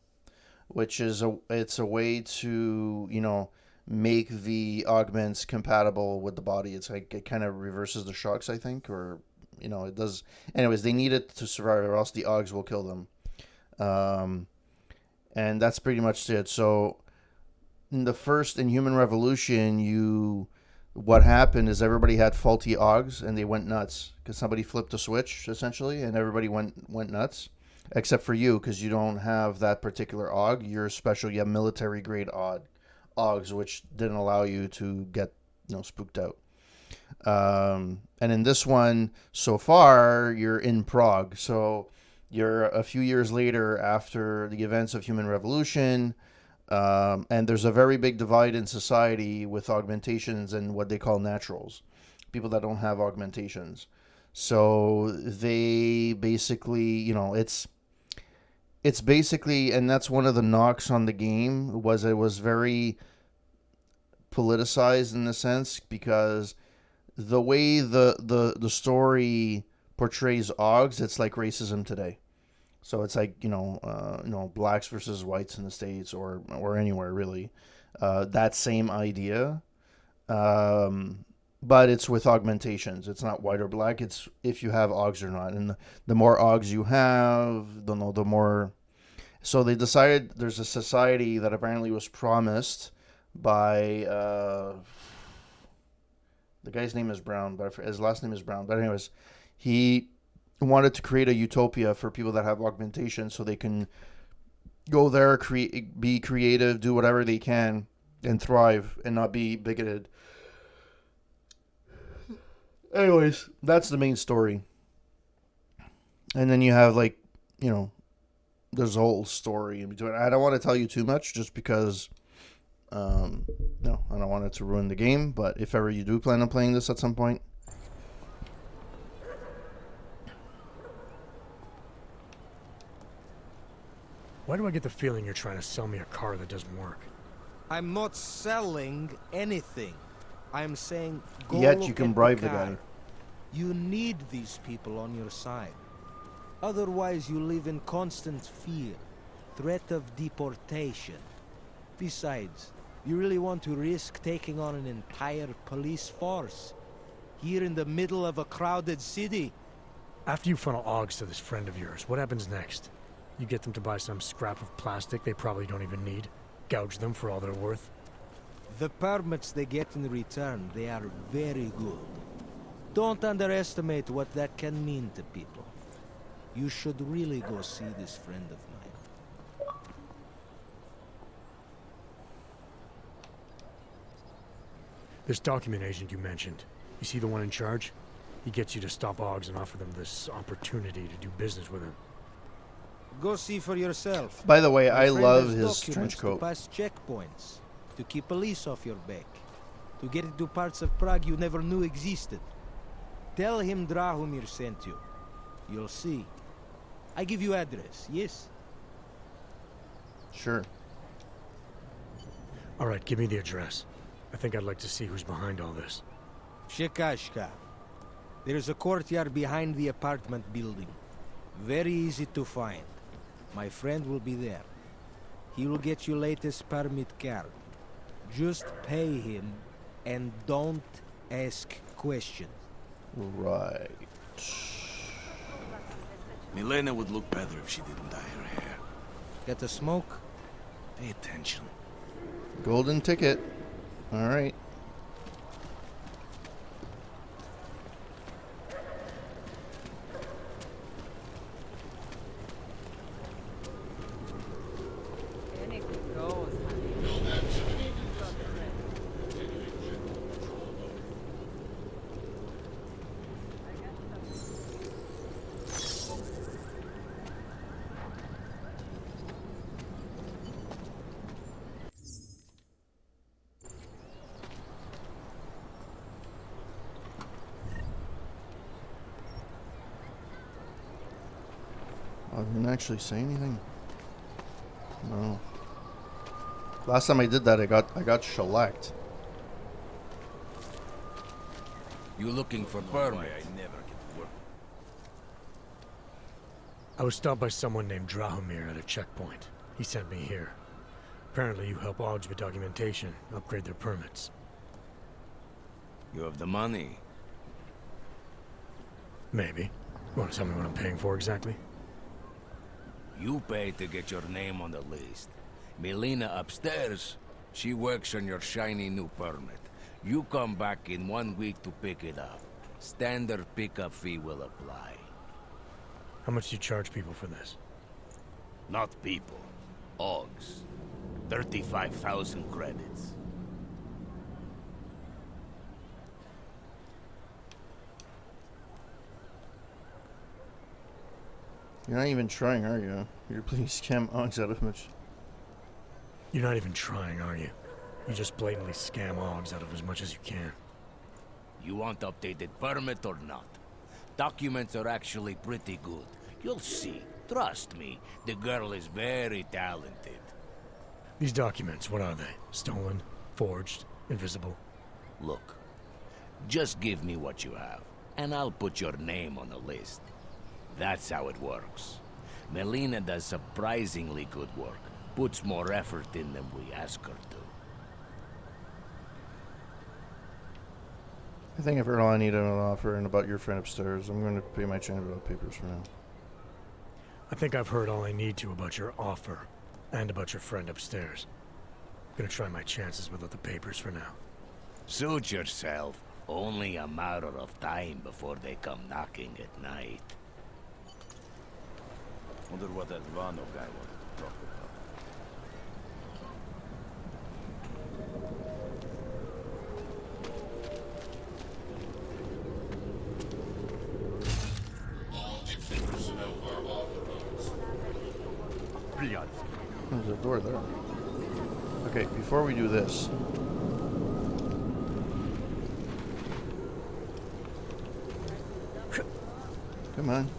which is a way to make the augments compatible with the body. It's like it kind of reverses the shocks, I think, or it does. Anyways, they need it to survive, or else the Augs will kill them. And that's pretty much it. So in Human Revolution, what happened is everybody had faulty Augs and they went nuts because somebody flipped a switch essentially, and everybody went nuts, except for you because you don't have that particular Aug. You're special. You have military grade Augs, which didn't allow you to get spooked out. And in this one, so far you're in Prague, so you're a few years later after the events of Human Revolution. And there's a very big divide in society with augmentations and what they call naturals, people that don't have augmentations. So they basically, it's basically, and that's one of the knocks on the game, was it was very politicized in a sense, because the way the story portrays Augs, it's like racism today. So it's like blacks versus whites in the States or anywhere really, that same idea, but it's with augmentations. It's not white or black. It's if you have Augs or not, and the more Augs you have, the more. So they decided there's a society that apparently was promised by the guy's name is Brown, but his last name is Brown. But anyways, he wanted to create a utopia for people that have augmentation, so they can go there, be creative, do whatever they can, and thrive, and not be bigoted. Anyways, that's the main story. And then you have, like, you know, there's a whole story in between. I don't want to tell you too much just because, no, I don't want it to ruin the game. But if ever you do plan on playing this at some point. Why do I get the feeling you're trying to sell me a car that doesn't work? I'm not selling anything. I'm saying go Yet look you can at bribe the car. guy. You need these people on your side. Otherwise, you live in constant fear, threat of deportation. Besides, you really want to risk taking on an entire police force? Here in the middle of a crowded city? After you funnel Augs to this friend of yours, what happens next? You get them to buy some scrap of plastic they probably don't even need, gouge them for all they're worth? The permits they get in return, they are very good. Don't underestimate what that can mean to people. You should really go see this friend of mine. This document agent you mentioned, you see the one in charge? He gets you to stop Augs and offer them this opportunity to do business with him. Go see for yourself. By the way, My I friend love has his documents trench coat. To pass checkpoints, to keep police off your back, to get into parts of Prague you never knew existed. Tell him Drahomir sent you. You'll see. I give you address, yes? Sure. All right, give me the address. I think I'd like to see who's behind all this. Shekashka. There's a courtyard behind the apartment building. Very easy to find. My friend will be there. He will get you latest permit card. Just pay him and don't ask questions. Right. Milena would look better if she didn't dye her hair. Get a smoke? Pay attention. Golden ticket. All right. I didn't actually say anything. No. Last time I did that, I got shellacked. You looking for permit? I never get work. I was stopped by someone named Drahomir at a checkpoint. He sent me here. Apparently you help Augs with documentation, upgrade their permits. You have the money. Maybe. You want to tell me what I'm paying for exactly? You pay to get your name on the list. Milena upstairs, she works on your shiny new permit. You come back in 1 week to pick it up. Standard pickup fee will apply. How much do you charge people for this? Not people. Augs. 35,000 credits. You're not even trying, are you? You're playing scam Augs out of much. You're not even trying, are you? You just blatantly scam Augs out of as much as you can. You want updated permit or not? Documents are actually pretty good. You'll see. Trust me, the girl is very talented. These documents, what are they? Stolen? Forged? Invisible? Look, just give me what you have, and I'll put your name on the list. That's how it works. Milena does surprisingly good work. Puts more effort in than we ask her to. I think I've heard all I need on an offer and about your friend upstairs. I'm going to pay my Chinatown papers for now. I think I've heard all I need to about your offer, and about your friend upstairs. Gonna try my chances without the papers for now. Suit yourself. Only a matter of time before they come knocking at night. Wonder what that Vano guy wanted to talk about. There's a door there. Okay, before we do this. Come on.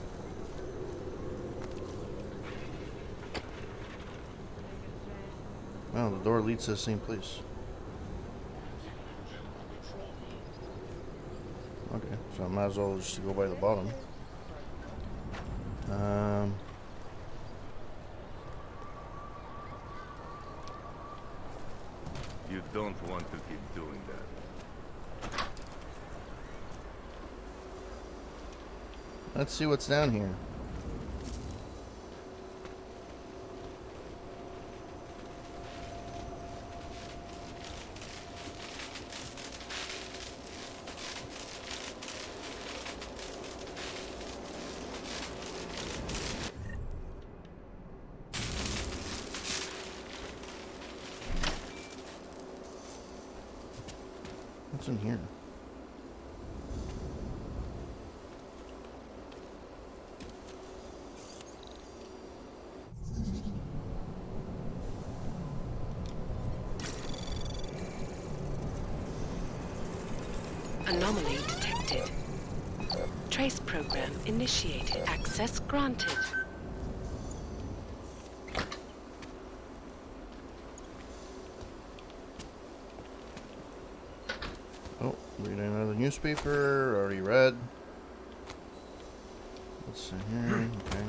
Well, the door leads to the same place. Okay, so I might as well just go by the bottom. You don't want to keep doing that. Let's see what's down here. What's in here? Anomaly detected. Trace program initiated. Access granted. Oh, reading another newspaper. Already read. What's in here? Okay.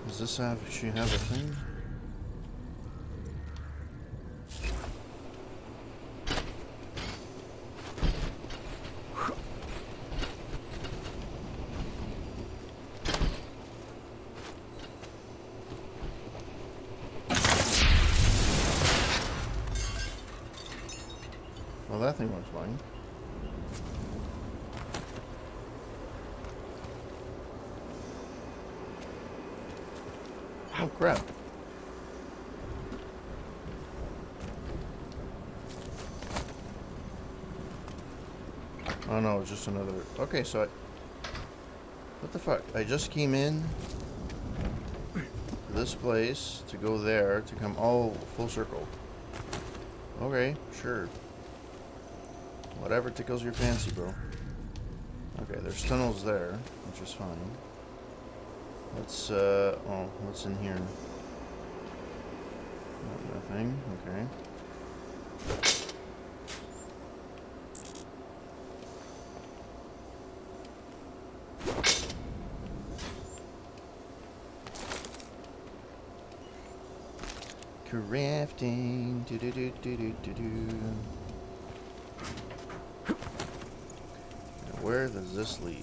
Does this have? She have a thing? Well, that thing was fine. Oh crap. Oh no, it's just another... Okay, so I... What the fuck? I just came in this place to go there to come all full circle. Okay, sure. Whatever tickles your fancy, bro. Okay, there's tunnels there, which is fine. Let's, oh, what's in here? Oh, nothing, okay. Crafting, do do do do do do do. Where does this lead?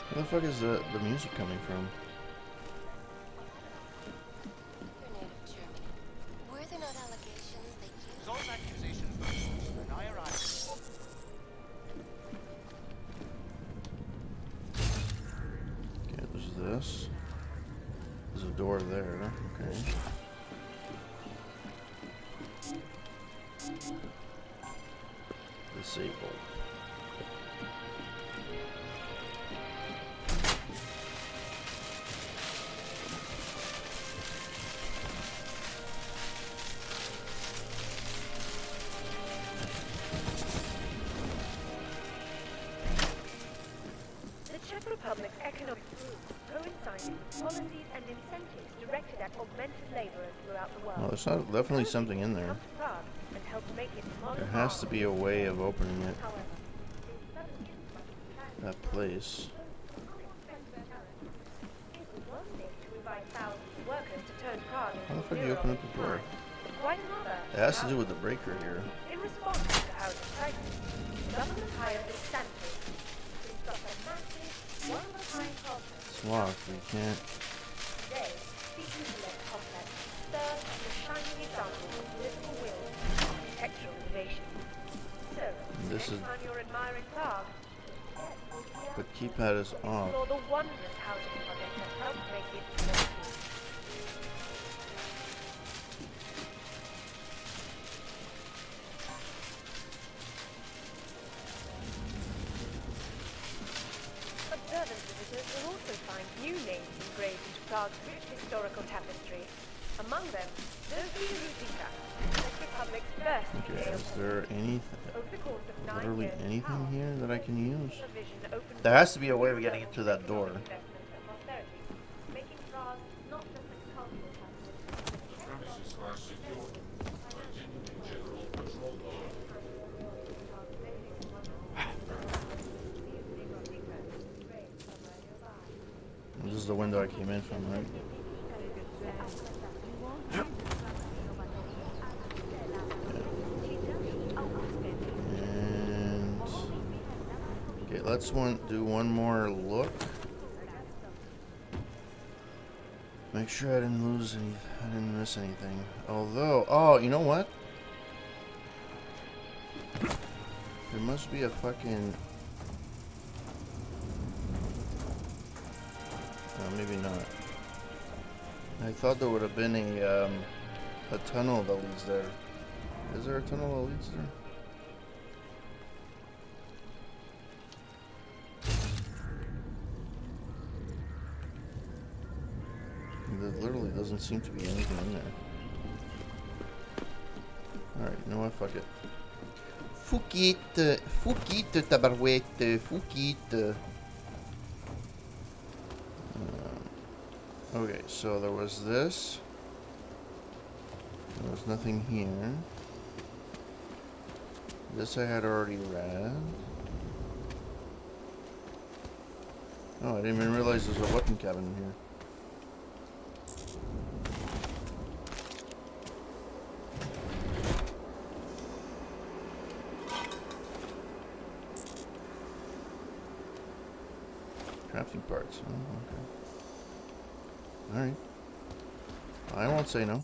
Where the fuck is the music coming from? This. There's a door there, okay. Disabled. The check Republic's economic growth coincided with policies and incentives directed at augmented laborers throughout the world. Well, there's not, definitely something in there. Come to Prague and help make it modern. There has to be a way of opening it. That place. How the fuck do you open up the door? It has to do with the breaker here. In response to the housing crisis, the government hired this center to construct a massive, one-of-a-kind complex. It's locked. We can't. Today, the Internet complex serves as a shining example of political will and architectural innovation. So, This next is. time you're admiring Prague, The keypad is off. explore the wondrous housing project that helped make it possible. Observant visitors will also find new names engraved into Prague's rich historical tapestry. Among them, Zofia Ruzicka, the Czech Republic's first Okay, female is there anything, Over the course of 9 literally years, anything here that I can use? a vision opened There has to be a way of getting into that door. investment and prosperity, making Prague not just a cultural capital. This is the window I came in from, right? And okay, let's do one more look. Make sure I didn't lose any. I didn't miss anything. Although, oh, you know what? There must be a fucking. Maybe not. I thought there would have been a tunnel that leads there. Is there a tunnel that leads there? There literally doesn't seem to be anything in there. Alright, you know what? Fuck it. Fuck it, tabarouette, fuck it. Okay, so there was this. There was nothing here. This I had already read. Oh, I didn't even realize there's a weapon cabinet here. Crafting parts. Oh, okay. Alright. I won't say no.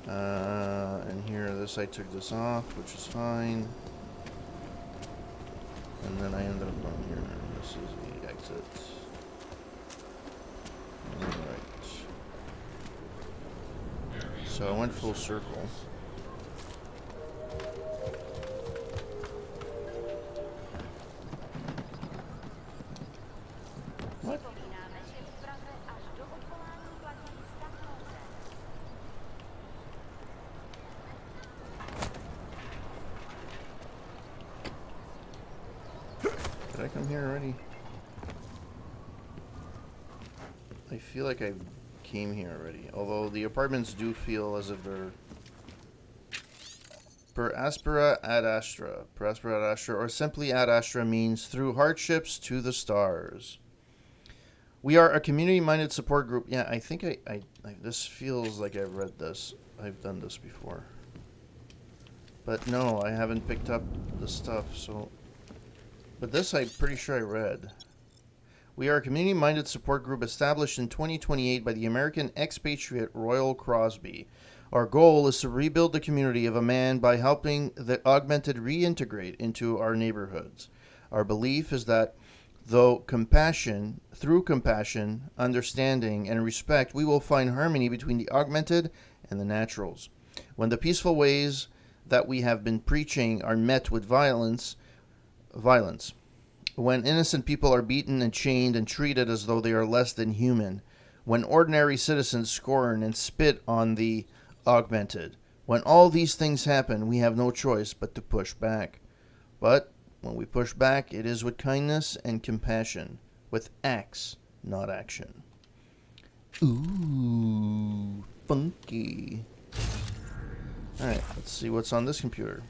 And here, this I took this off, which is fine. And then I ended up on here. This is the exit. Alright. So I went full circle. What? Did I come here already? I feel like I came here already. Although the apartments do feel as if they're per aspera ad astra. Per aspera ad astra, or simply ad astra, means through hardships to the stars. We are a community-minded support group. Yeah, I think I this feels like I've read this. I've done this before. But no, I haven't picked up the stuff, so... But this I'm pretty sure I read. We are a community-minded support group established in 2028 by the American expatriate Royal Crosby. Our goal is to rebuild the community of a man by helping the augmented reintegrate into our neighborhoods. Our belief is that through compassion, understanding, and respect, we will find harmony between the augmented and the naturals. When the peaceful ways that we have been preaching are met with violence, when innocent people are beaten and chained and treated as though they are less than human, when ordinary citizens scorn and spit on the augmented, when all these things happen, we have no choice but to push back. But When we push back, it is with kindness and compassion, with acts, not action. Ooh, funky. Alright, let's see what's on this computer.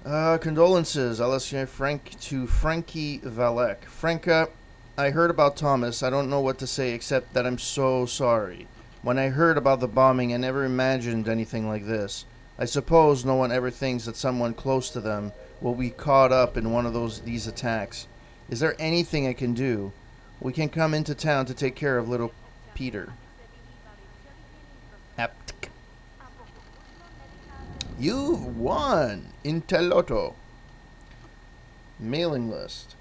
Condolences, LSI Frank to Frankie Valek. Franca, I heard about Thomas. I don't know what to say except that I'm so sorry. When I heard about the bombing, I never imagined anything like this. I suppose no one ever thinks that someone close to them will be caught up in one of these attacks. Is there anything I can do? We can come into town to take care of little Peter. Apt. You've won Intelotto. Mailing list.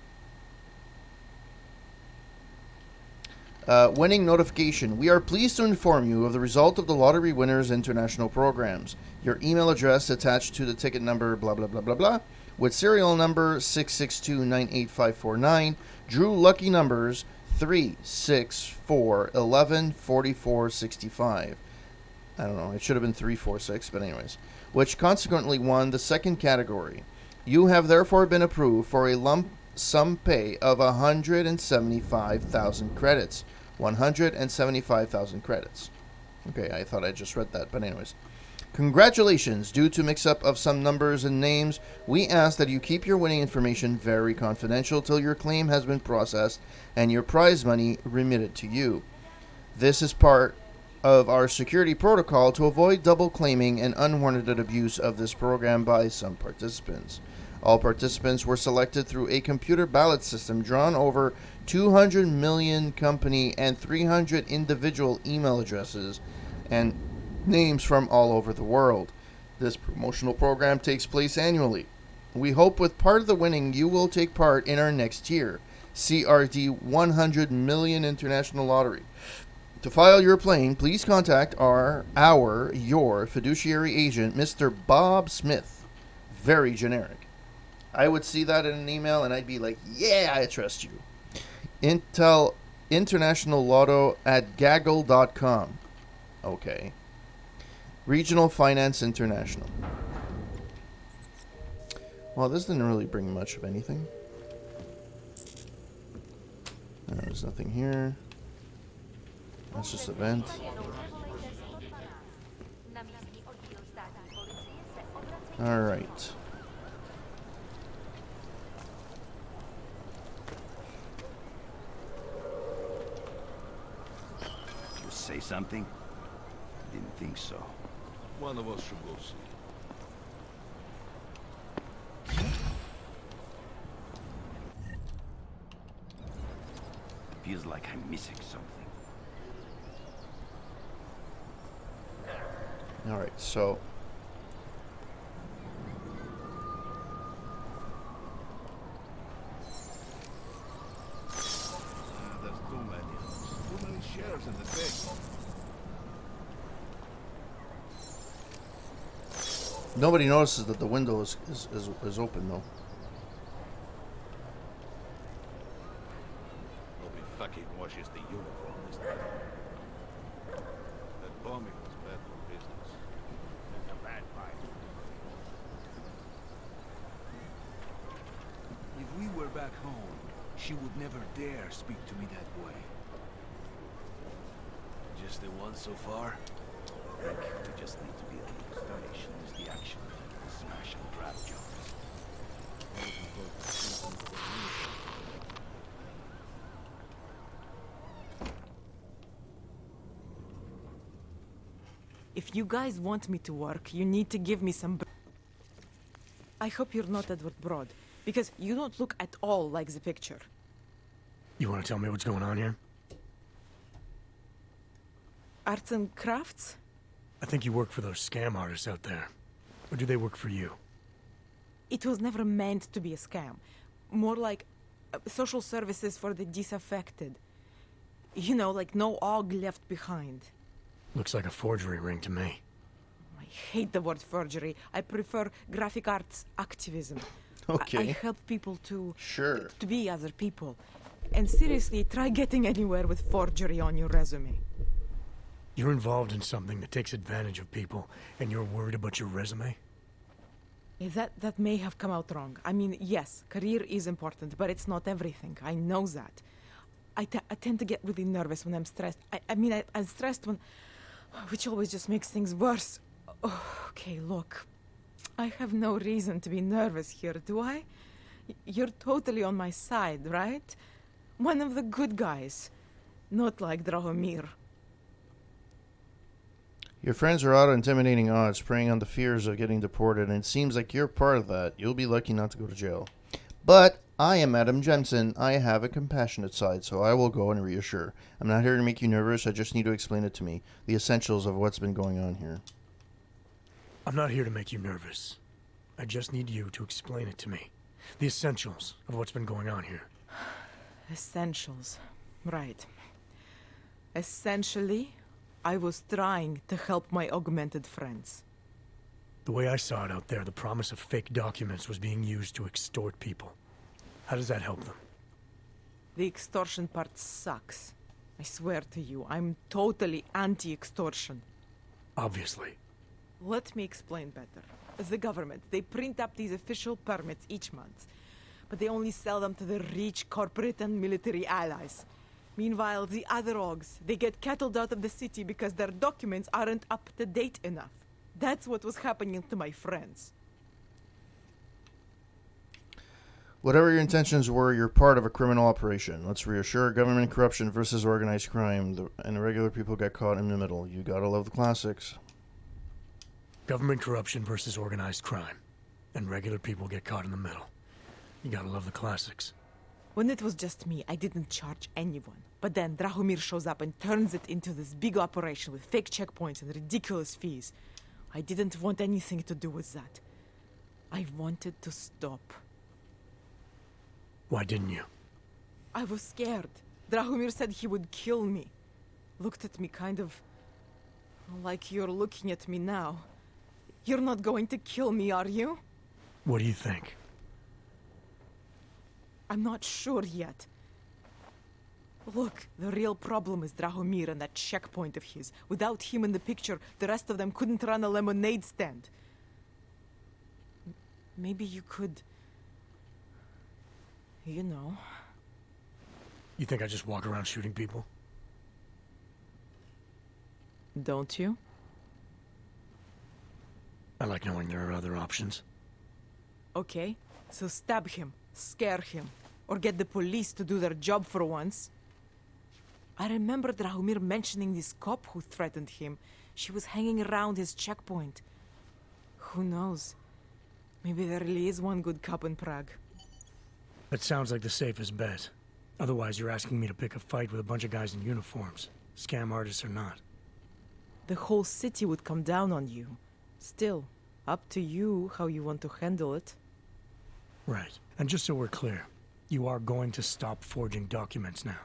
Winning notification. We are pleased to inform you of the result of the Lottery Winners International programs. Your email address attached to the ticket number blah blah blah blah blah with serial number 662-98549 drew lucky numbers 3, 6, 4, 11, 44, 65. I don't know, it should have been 3, 4, 6, but anyways. Which consequently won the second category. You have therefore been approved for a lump sum pay of 175,000 credits. 175,000 credits. Okay, I thought I just read that, but anyways. Congratulations. Due to mix-up of some numbers and names, we ask that you keep your winning information very confidential till your claim has been processed and your prize money remitted to you. This is part of our security protocol to avoid double claiming and unwarranted abuse of this program by some participants. All participants were selected through a computer ballot system drawn over 200 million company and 300 individual email addresses and names from all over the world. This promotional program takes place annually. We hope with part of the winning you will take part in our next year, CRD 100 Million International Lottery. To file your claim, please contact your fiduciary agent, Mr. Bob Smith. Very generic. I would see that in an email and I'd be like, yeah, I trust you. Internationallotto@gaggle.com. Okay. Regional Finance International. Well, this didn't really bring much of anything. There's nothing here. That's just event. Alright. You say something? Didn't think so. One of us should go see. Feels like I'm missing something. Alright, so There's too many. Too many shares in the thing. nobody notices that the window is open though. Nobody fucking washes the uniform this time. That bombing was bad for business. It's a bad fight. If we were back home, she would never dare speak to me that way. Just the one so far? I think we just need to be a little stylish and use the action to smash and grab jobs. If you guys want me to work, you need to give me some. I hope you're not Edward Broad, because you don't look at all like the picture. You want to tell me what's going on here? Arts and crafts? I think you work for those scam artists out there. Or do they work for you? It was never meant to be a scam. More like social services for the disaffected. You know, like no og left behind. Looks like a forgery ring to me. I hate the word forgery. I prefer graphic arts activism. Okay. I help people to be other people. And seriously, try getting anywhere with forgery on your resume. You're involved in something that takes advantage of people, and you're worried about your resume? That may have come out wrong. I mean, yes, career is important, but it's not everything. I know that. I tend to get really nervous when I'm stressed. I'm stressed when... which always just makes things worse. Oh, okay, look. I have no reason to be nervous here, do I? You're totally on my side, right? One of the good guys. Not like Drahomir. Your friends are out intimidating odds, preying on the fears of getting deported, and it seems like you're part of that. You'll be lucky not to go to jail. But I am Madam Jensen. I have a compassionate side, so I will go and reassure. I'm not here to make you nervous. I just need to explain it to me. The essentials of what's been going on here. I'm not here to make you nervous. I just need you to explain it to me. The essentials of what's been going on here. Essentials. Right. Essentially, I was trying to help my augmented friends. The way I saw it out there, the promise of fake documents was being used to extort people. How does that help them? The extortion part sucks. I swear to you, I'm totally anti-extortion. Obviously. Let me explain better. The government, they print up these official permits each month, but they only sell them to the rich corporate and military allies. Meanwhile, the other Augs, they get cattled out of the city because their documents aren't up to date enough. That's what was happening to my friends. Whatever your intentions were, you're part of a criminal operation. Let's reassure government corruption versus organized crime, and the regular people get caught in the middle. You gotta love the classics. Government corruption versus organized crime, and regular people get caught in the middle. You gotta love the classics. When it was just me, I didn't charge anyone. But then Drahomir shows up and turns it into this big operation with fake checkpoints and ridiculous fees. I didn't want anything to do with that. I wanted to stop. Why didn't you? I was scared. Drahomir said he would kill me. Looked at me kind of... like you're looking at me now. You're not going to kill me, are you? What do you think? I'm not sure yet. Look, the real problem is Drahomir and that checkpoint of his. Without him in the picture, the rest of them couldn't run a lemonade stand. Maybe you could... you know... You think I just walk around shooting people? Don't you? I like knowing there are other options. Okay, so stab him, scare him, or get the police to do their job for once. I remember Drahomir mentioning this cop who threatened him. She was hanging around his checkpoint. Who knows? Maybe there really is one good cop in Prague. That sounds like the safest bet. Otherwise, you're asking me to pick a fight with a bunch of guys in uniforms, scam artists or not. The whole city would come down on you. Still, up to you how you want to handle it. Right. And just so we're clear, you are going to stop forging documents now.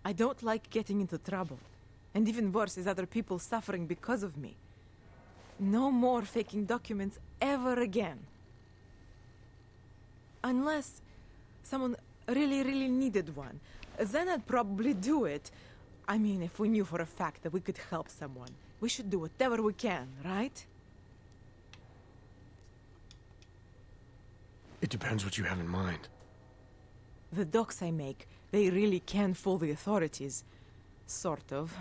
I don't like getting into trouble. And even worse is other people suffering because of me. No more faking documents ever again. Unless someone really needed one. Then I'd probably do it. I mean, if we knew for a fact that we could help someone, we should do whatever we can, right? It depends what you have in mind. The docs I make, they really can fool the authorities. Sort of.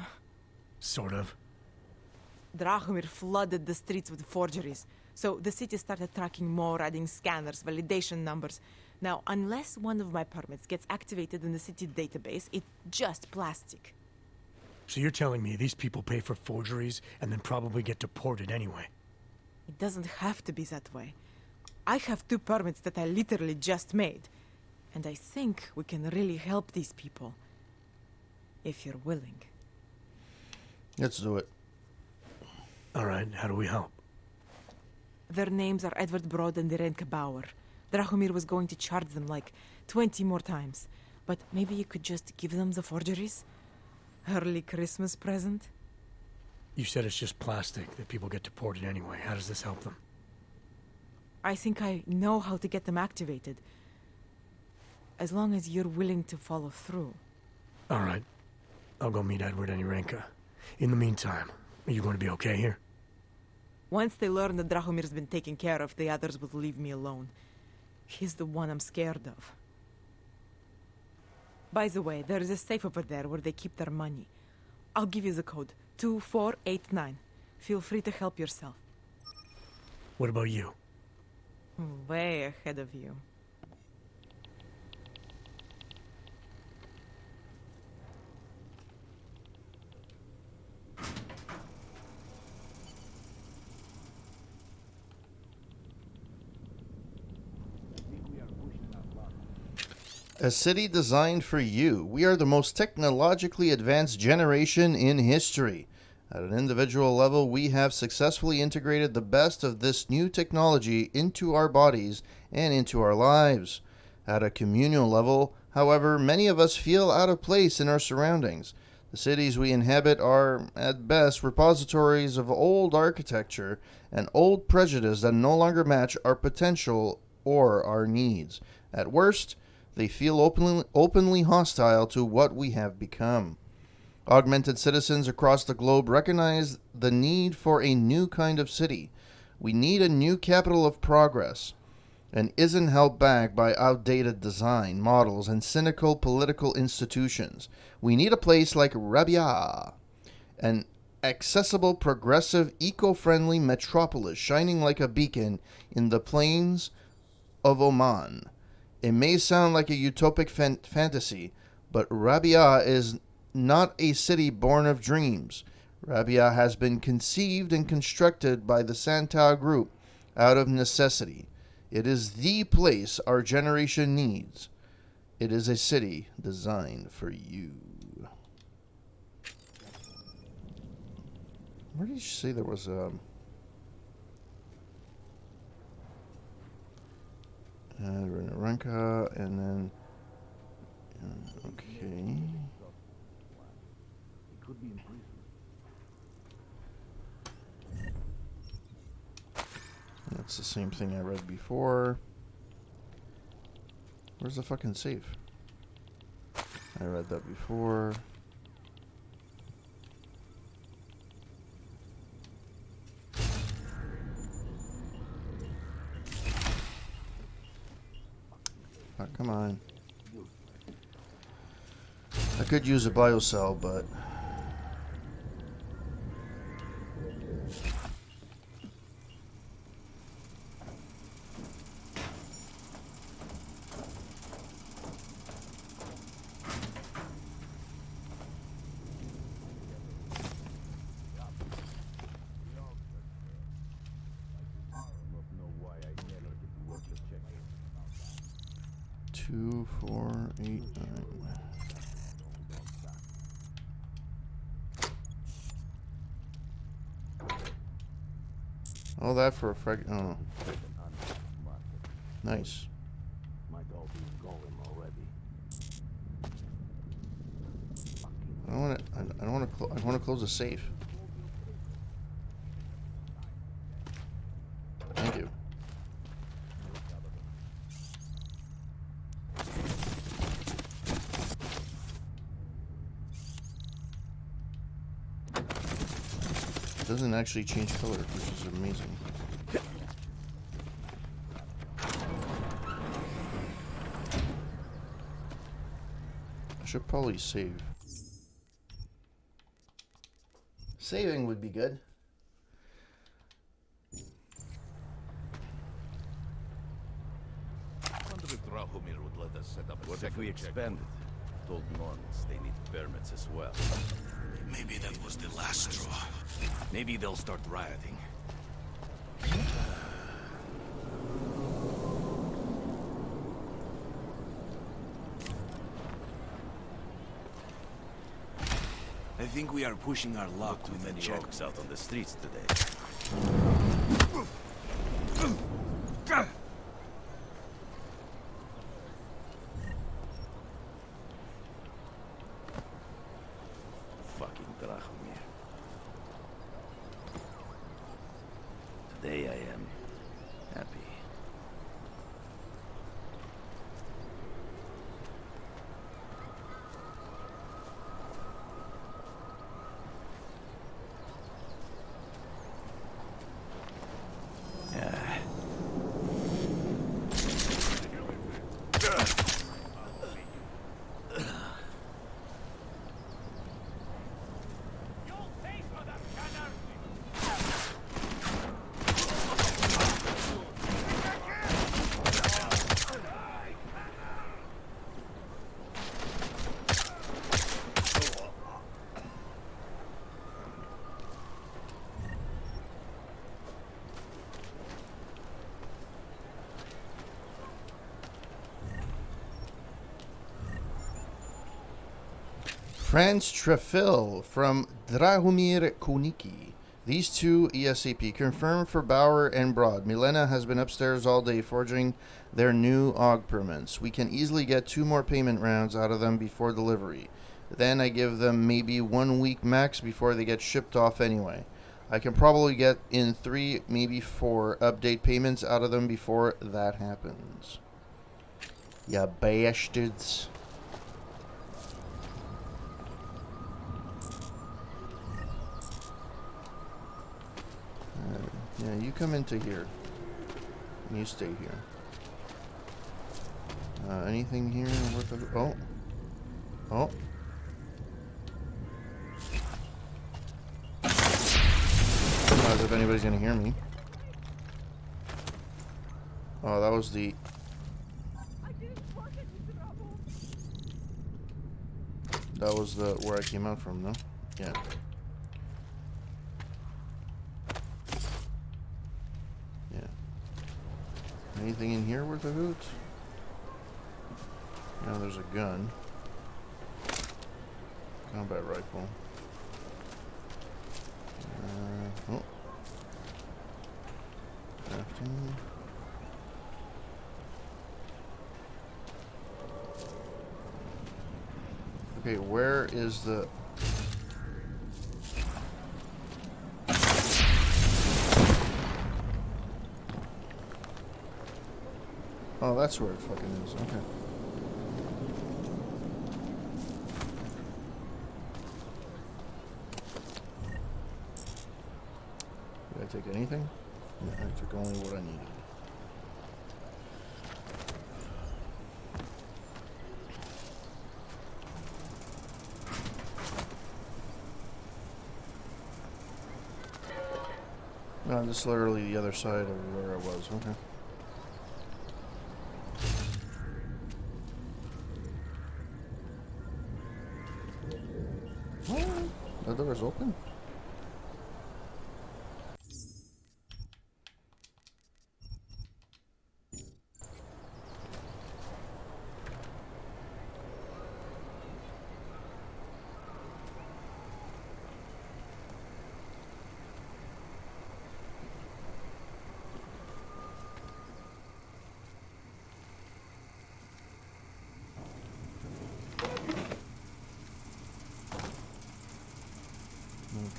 Sort of. Drahomir flooded the streets with forgeries, so the city started tracking more, adding scanners, validation numbers. Now, unless one of my permits gets activated in the city database, it's just plastic. So you're telling me these people pay for forgeries and then probably get deported anyway? It doesn't have to be that way. I have 2 permits that I literally just made. And I think we can really help these people. If you're willing. Let's do it. Alright, how do we help? Their names are Edward Broad and Irenka Bauer. Drahomir was going to charge them like 20 more times. But maybe you could just give them the forgeries? Early Christmas present? You said it's just plastic, that people get deported anyway. How does this help them? I think I know how to get them activated. As long as you're willing to follow through. Alright. I'll go meet Edward and Irenka. In the meantime, are you going to be okay here? Once they learn that Drahomir's been taken care of, the others will leave me alone. He's the one I'm scared of. By the way, there is a safe over there where they keep their money. I'll give you the code. 2489. Feel free to help yourself. What about you? Way ahead of you. A city designed for you. We are the most technologically advanced generation in history. At an individual level, we have successfully integrated the best of this new technology into our bodies and into our lives. At a communal level, however, many of us feel out of place in our surroundings. The cities we inhabit are, at best, repositories of old architecture and old prejudice that no longer match our potential or our needs. At worst, they feel openly hostile to what we have become. Augmented citizens across the globe recognize the need for a new kind of city. We need a new capital of progress, and isn't held back by outdated design models and cynical political institutions. We need a place like Rabia, an accessible, progressive, eco-friendly metropolis shining like a beacon in the plains of Oman. It may sound like a utopic fantasy, but Rabia is not a city born of dreams. Rabia has been conceived and constructed by the Santau Group out of necessity. It is the place our generation needs. It is a city designed for you. Where did you say there was a... Renka, and then... Okay. That's the same thing I read before. Where's the fucking save? I read that before. Oh, come on. I could use a biocell, but... Two, 4, 8, 9. All that for a frag. Oh, nice. I don't want to. I don't want to. I want to close the safe. Thank you. It doesn't actually change color, which is amazing. I should probably save. Saving would be good. What if we expanded? Told Normans they need permits as well. Maybe that was the last straw. Maybe they'll start rioting. I think we are pushing our luck with many orcs out on the streets today. Fucking Drahomir. Today I am happy. Franz Trefil from Drahomir Koniki. These two ESCP confirmed for Bauer and Broad. Milena has been upstairs all day forging their new AUG permits. We can easily get 2 more payment rounds out of them before delivery. Then I give them maybe 1 week max before they get shipped off anyway. I can probably get in 3, maybe 4 update payments out of them before that happens. Ya bastards. Yeah, you come into here. You stay here. Anything here worth of... Oh. Oh. Not if anybody's gonna hear me. Oh, that was the... That was the... where I came out from, though. Yeah. Anything in here worth a hoot? Now there's a gun. Combat rifle. Oh. Crafting. Okay, where is the... Oh, that's where it fucking is. Okay. Did I take anything? No, I took only what I needed. No, this is literally the other side of where I was. Okay. The door is open?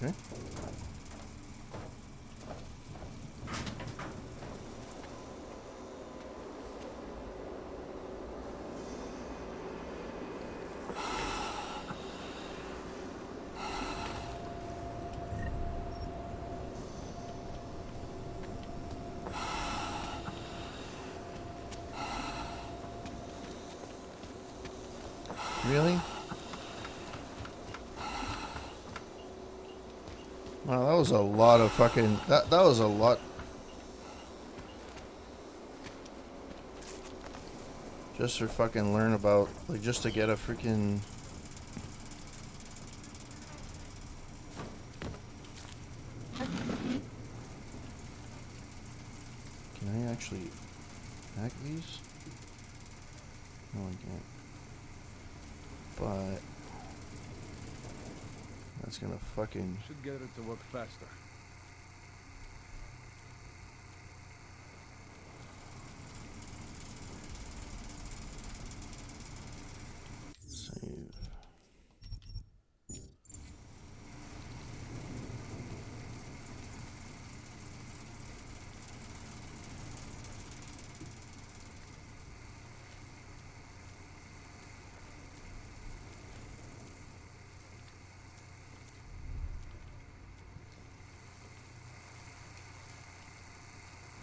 Okay. Really? Wow, that was a lot of fucking... That was a lot... Just to fucking learn about... Like, just to get a freaking... Can I actually hack these? No, I can't. But... That's gonna fucking... Should get it to work faster. Save.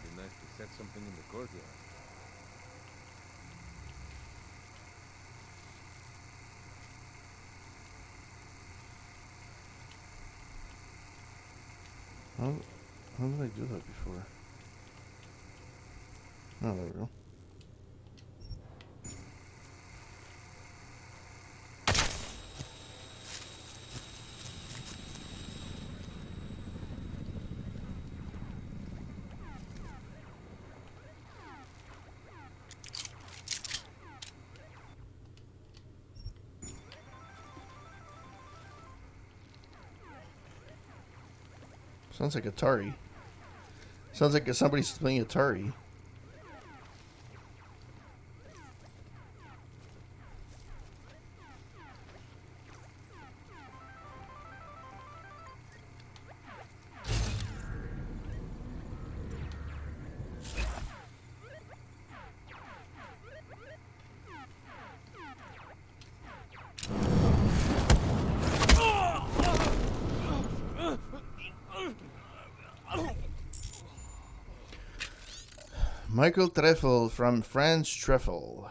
Be nice to set something in the courtyard. How did I do that before? Oh, there we go. Sounds like Atari. Sounds like somebody's playing Atari. Michael Treffel from Franz Treffel.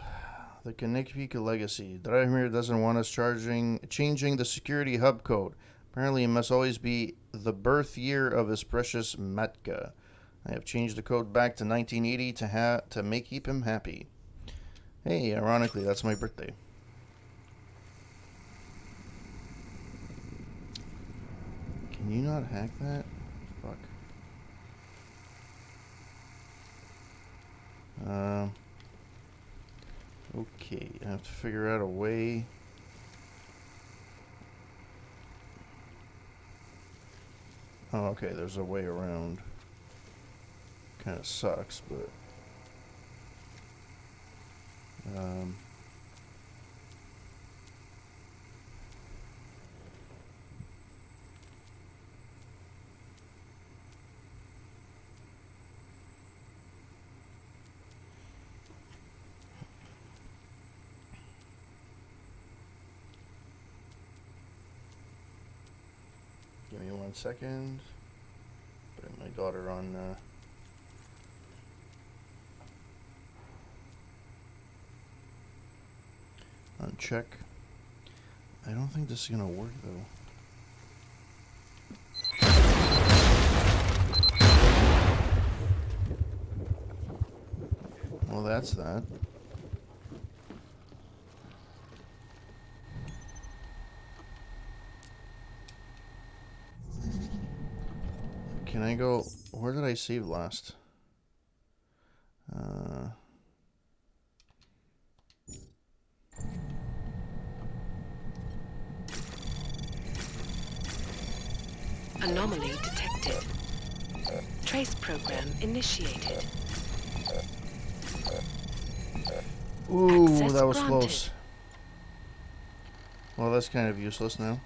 The Connecticut Legacy. Drahmir doesn't want us changing the security hub code. Apparently it must always be the birth year of his precious Matka. I have changed the code back to 1980 to keep him happy. Hey, ironically, that's my birthday. Can you not hack that? Fuck. Okay, I have to figure out a way. Oh, okay, there's a way around. Kind of sucks, but... Give me 1 second. Put my daughter on check. I don't think this is gonna work though. Well, that's that. Can I go... Where did I save last? Anomaly detected. Trace program initiated. Ooh, Access that was granted. close. Well, that's kind of useless now.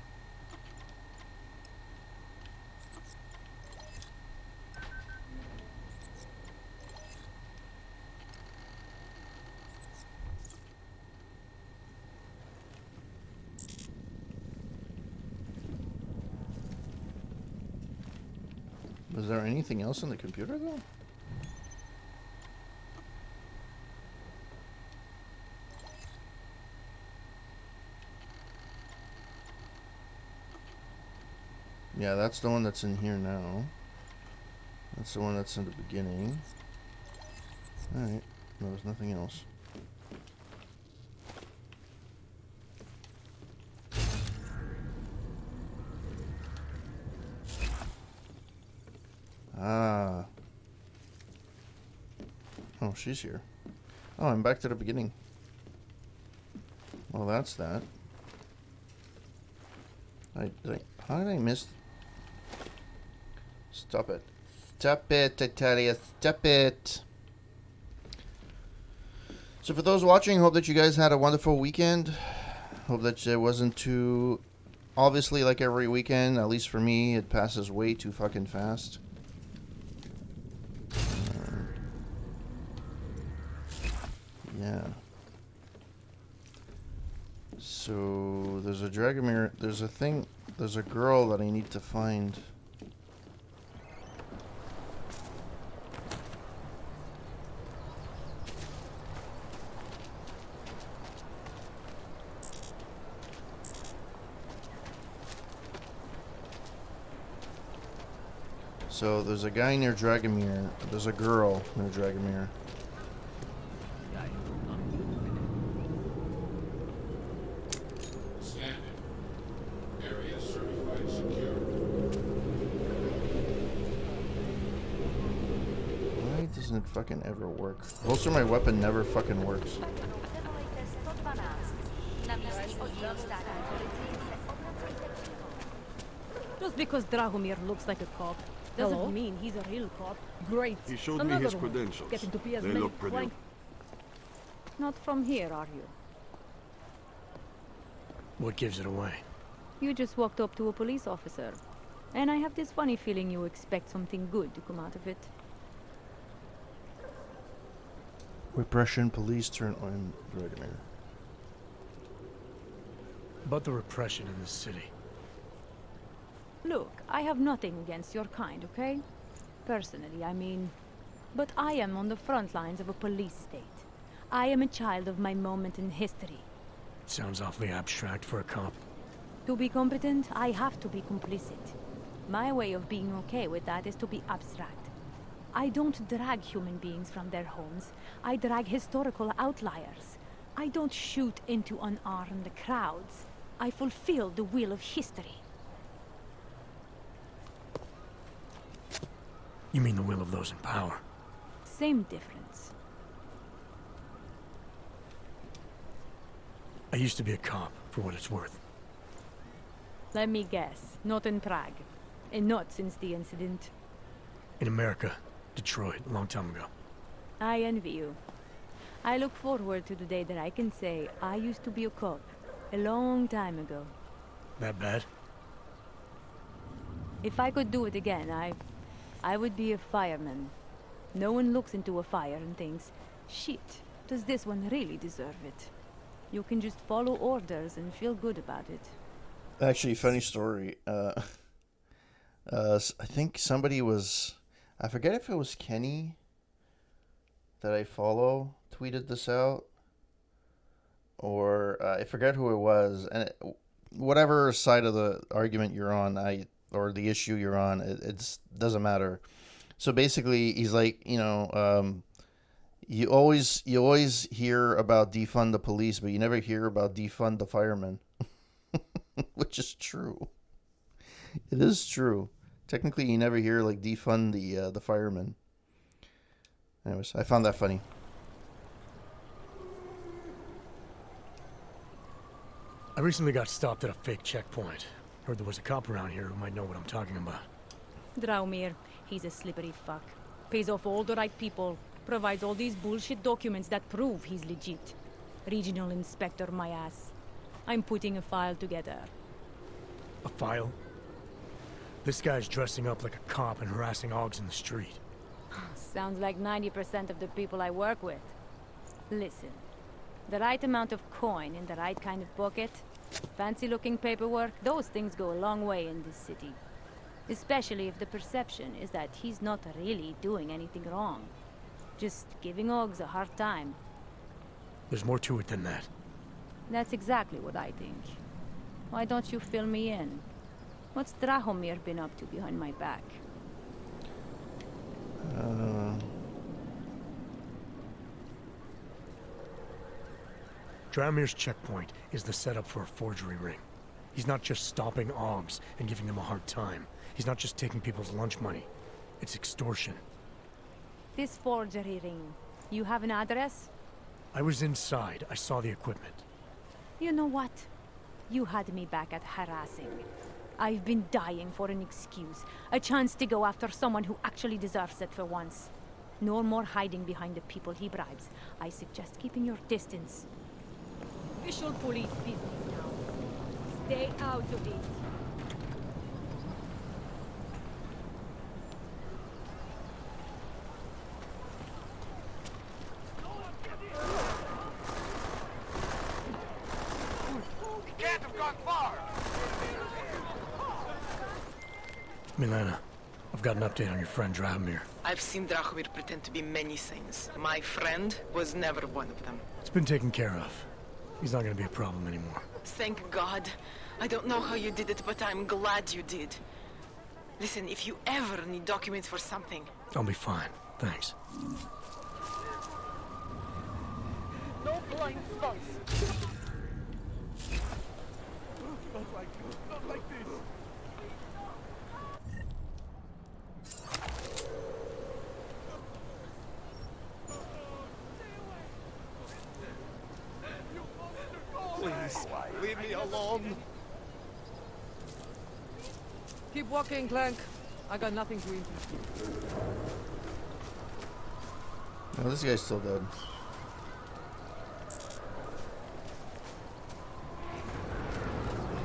Was there anything else on the computer though? Yeah, that's the one that's in here now. That's the one that's in the beginning. Alright, there was nothing else. Ah. Oh, she's here. Oh, I'm back to the beginning. Well, that's that. How did I miss... Stop it. Stop it, I tell you. Stop it. So for those watching, hope that you guys had a wonderful weekend. Hope that it wasn't too... Obviously, like every weekend, at least for me, it passes way too fucking fast. Yeah. So there's a Dragomir. There's a thing. There's a girl that I need to find. So there's a guy near Dragomir. There's a girl near Dragomir. Why doesn't it fucking ever work? Most of my weapon never fucking works. Just because Drahomir looks like a cop Doesn't Hello? mean he's a real cop. Great. He showed Another me his one. credentials. Getting to be as They many look pretty. plank- Not from here, are you? What gives it away? You just walked up to a police officer. And I have this funny feeling you expect something good to come out of it. Repression police turn on Dragonair. About the repression in this city. Look, I have nothing against your kind, okay? Personally, I mean. But I am on the front lines of a police state. I am a child of my moment in history. Sounds awfully abstract for a cop. To be competent, I have to be complicit. My way of being okay with that is to be abstract. I don't drag human beings from their homes. I drag historical outliers. I don't shoot into unarmed crowds. I fulfill the will of history. You mean the will of those in power? Same difference. I used to be a cop, for what it's worth. Let me guess, not in Prague. And not since the incident. In America, Detroit, a long time ago. I envy you. I look forward to the day that I can say I used to be a cop. A long time ago. That bad? If I could do it again, I would be a fireman. No one looks into a fire and thinks, shit, does this one really deserve it? You can just follow orders and feel good about it. Actually, funny story. I think somebody was, I forget if it was Kenny that I follow, tweeted this out. Or I forget who it was. And whatever side of the argument you're on, or the issue you're on, it doesn't matter. So basically, he's like, you always hear about defund the police, but you never hear about defund the firemen, which is true. It is true. Technically, you never hear like defund the firemen. Anyways, I found that funny. I recently got stopped at a fake checkpoint. Heard there was a cop around here who might know what I'm talking about. Draumir, he's a slippery fuck. Pays off all the right people. Provides all these bullshit documents that prove he's legit. Regional inspector, my ass. I'm putting a file together. A file? This guy's dressing up like a cop and harassing Augs in the street. Sounds like 90% of the people I work with. Listen, the right amount of coin in the right kind of pocket, fancy-looking paperwork, those things go a long way in this city. Especially if the perception is that he's not really doing anything wrong. Just giving Augs a hard time. There's more to it than that. That's exactly what I think. Why don't you fill me in? What's Drahomir been up to behind my back? Draumir's checkpoint is the setup for a forgery ring. He's not just stopping Augs and giving them a hard time. He's not just taking people's lunch money. It's extortion. This forgery ring, you have an address? I was inside. I saw the equipment. You know what? You had me back at harassing. I've been dying for an excuse. A chance to go after someone who actually deserves it for once. No more hiding behind the people he bribes. I suggest keeping your distance. Official police business now. Stay out of it. He can't have gone far! Milena, I've got an update on your friend Draumir. I've seen Drahomir pretend to be many things. My friend was never one of them. It's been taken care of. He's not gonna be a problem anymore. Thank God. I don't know how you did it, but I'm glad you did. Listen, if you ever need documents for something... I'll be fine. Thanks. No blind spots. Not like this. Please, leave me alone. Keep walking, Clank. I got nothing to interest you. No, this guy's still dead.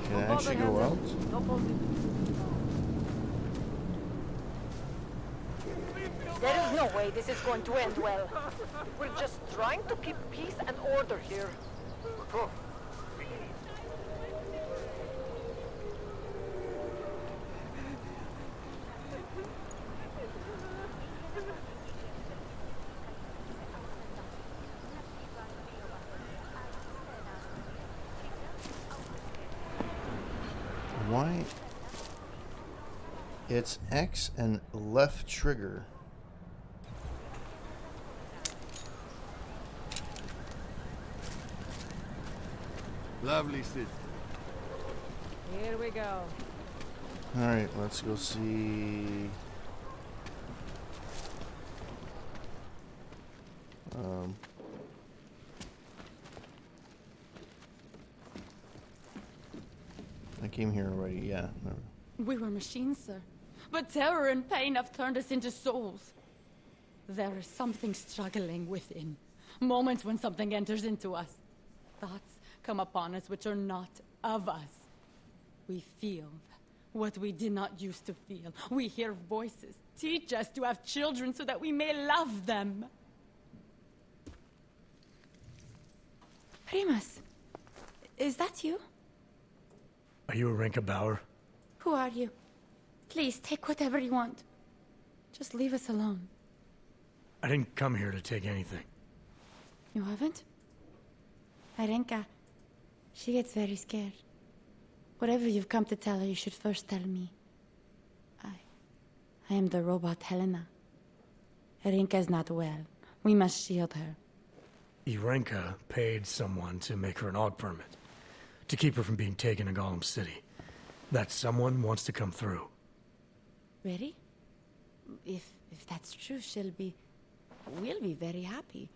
Can I actually go out? No posing. There is no way this is going to end well. We're just trying to keep peace and order here. Why? It's X and left trigger. Lovely city. Here we go. Alright, let's go see. I came here already, yeah. Never. We were machines, sir. But terror and pain have turned us into souls. There is something struggling within. Moments when something enters into us. Thoughts come upon us which are not of us. We feel what we did not used to feel. We hear voices teach us to have children so that we may love them. Primus, is that you? Are you Arenka Bauer? Who are you? Please, take whatever you want. Just leave us alone. I didn't come here to take anything. You haven't? Arenka, she gets very scared. Whatever you've come to tell her, you should first tell me. I am the robot Helena. Arenka is not well. We must shield her. Arenka paid someone to make her an AUG permit. To keep her from being taken to Gollum City. That someone wants to come through. Really? If that's true, we'll be very happy.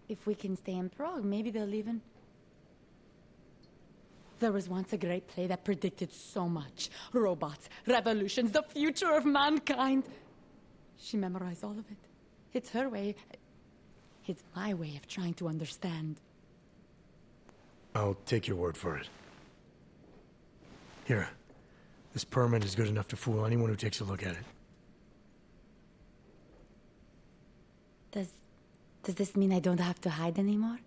If we can stay in Prague, maybe they'll even... There was once a great play that predicted so much. Robots, revolutions, the future of mankind. She memorized all of it. It's her way. It's my way of trying to understand. I'll take your word for it. Here. This permit is good enough to fool anyone who takes a look at it. Does this mean I don't have to hide anymore?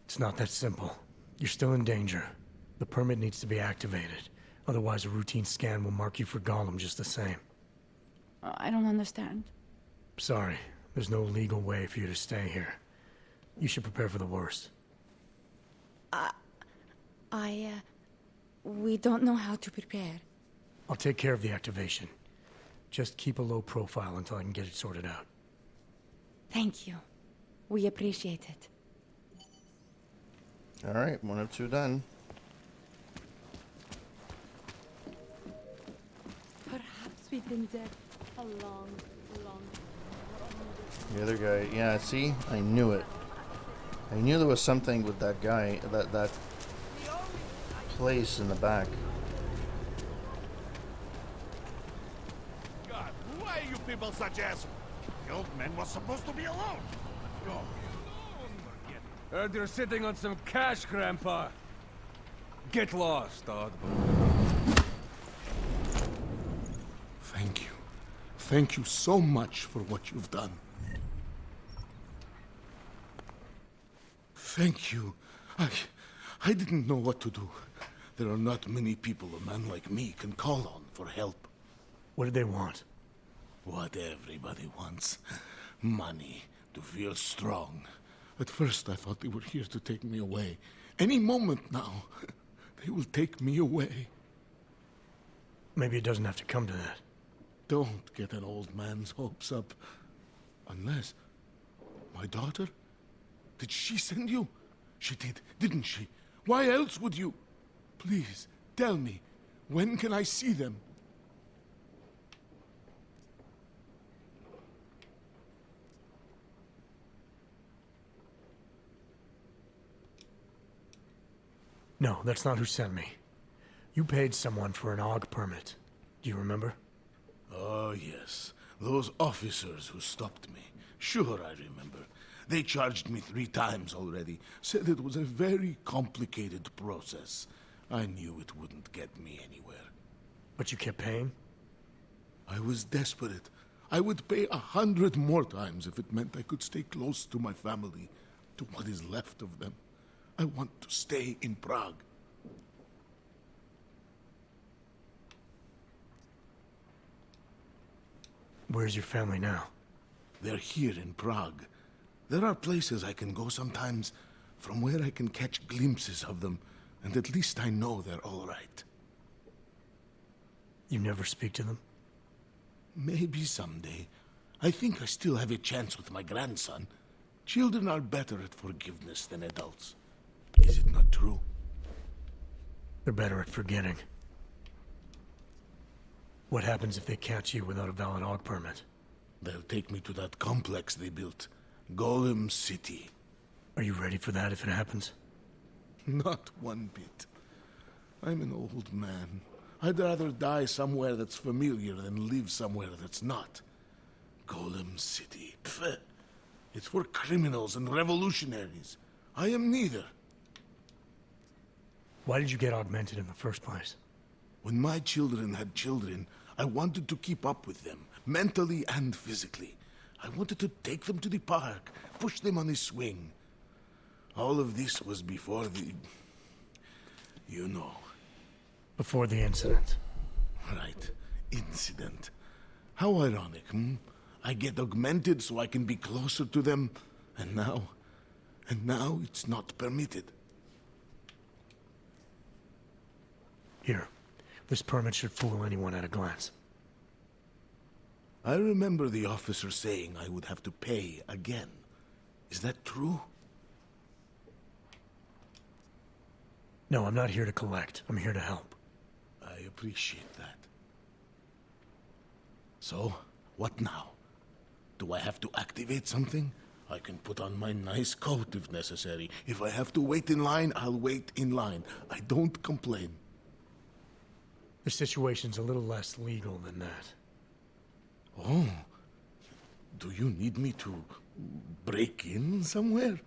It's not that simple. You're still in danger. The permit needs to be activated. Otherwise, a routine scan will mark you for Gollum just the same. I don't understand. Sorry. There's no legal way for you to stay here. You should prepare for the worst. We don't know how to prepare. I'll take care of the activation. Just keep a low profile until I can get it sorted out. Thank you. We appreciate it. Alright, 1 of 2 done. Perhaps we've been dead a long, long time. The other guy, yeah, see? I knew it. I knew there was something with that guy, that place in the back. God, why are you people such assholes? The old man was supposed to be alone. Go. Heard you're sitting on some cash, Grandpa. Get lost, odd. Thank you. Thank you so much for what you've done. Thank you. I didn't know what to do. There are not many people a man like me can call on for help. What did they want? What everybody wants. Money, to feel strong. At first I thought they were here to take me away. Any moment now, they will take me away. Maybe it doesn't have to come to that. Don't get an old man's hopes up. Unless... My daughter? Did she send you? She did, didn't she? Why else would you? Please, tell me. When can I see them? No, that's not who sent me. You paid someone for an AUG permit. Do you remember? Oh, yes. Those officers who stopped me. Sure, I remember. They charged me 3 times already. Said it was a very complicated process. I knew it wouldn't get me anywhere. But you kept paying? I was desperate. I would pay 100 more times if it meant I could stay close to my family, to what is left of them. I want to stay in Prague. Where's your family now? They're here in Prague. There are places I can go sometimes from where I can catch glimpses of them, and at least I know they're all right. You never speak to them? Maybe someday. I think I still have a chance with my grandson. Children are better at forgiveness than adults. Is it not true? They're better at forgetting. What happens if they catch you without a valid AUG permit? They'll take me to that complex they built. Golem City. Are you ready for that if it happens? Not one bit. I'm an old man. I'd rather die somewhere that's familiar than live somewhere that's not. Golem City. Pfft. It's for criminals and revolutionaries. I am neither. Why did you get augmented in the first place? When my children had children, I wanted to keep up with them, mentally and physically. I wanted to take them to the park, push them on a swing. All of this was before the... you know. Before the incident. Right. Incident. How ironic, hmm? I get augmented so I can be closer to them, and now it's not permitted. Here. This permit should fool anyone at a glance. I remember the officer saying I would have to pay again. Is that true? No, I'm not here to collect. I'm here to help. I appreciate that. So, what now? Do I have to activate something? I can put on my nice coat if necessary. If I have to wait in line, I'll wait in line. I don't complain. The situation's a little less legal than that. Oh. Do you need me to break in somewhere?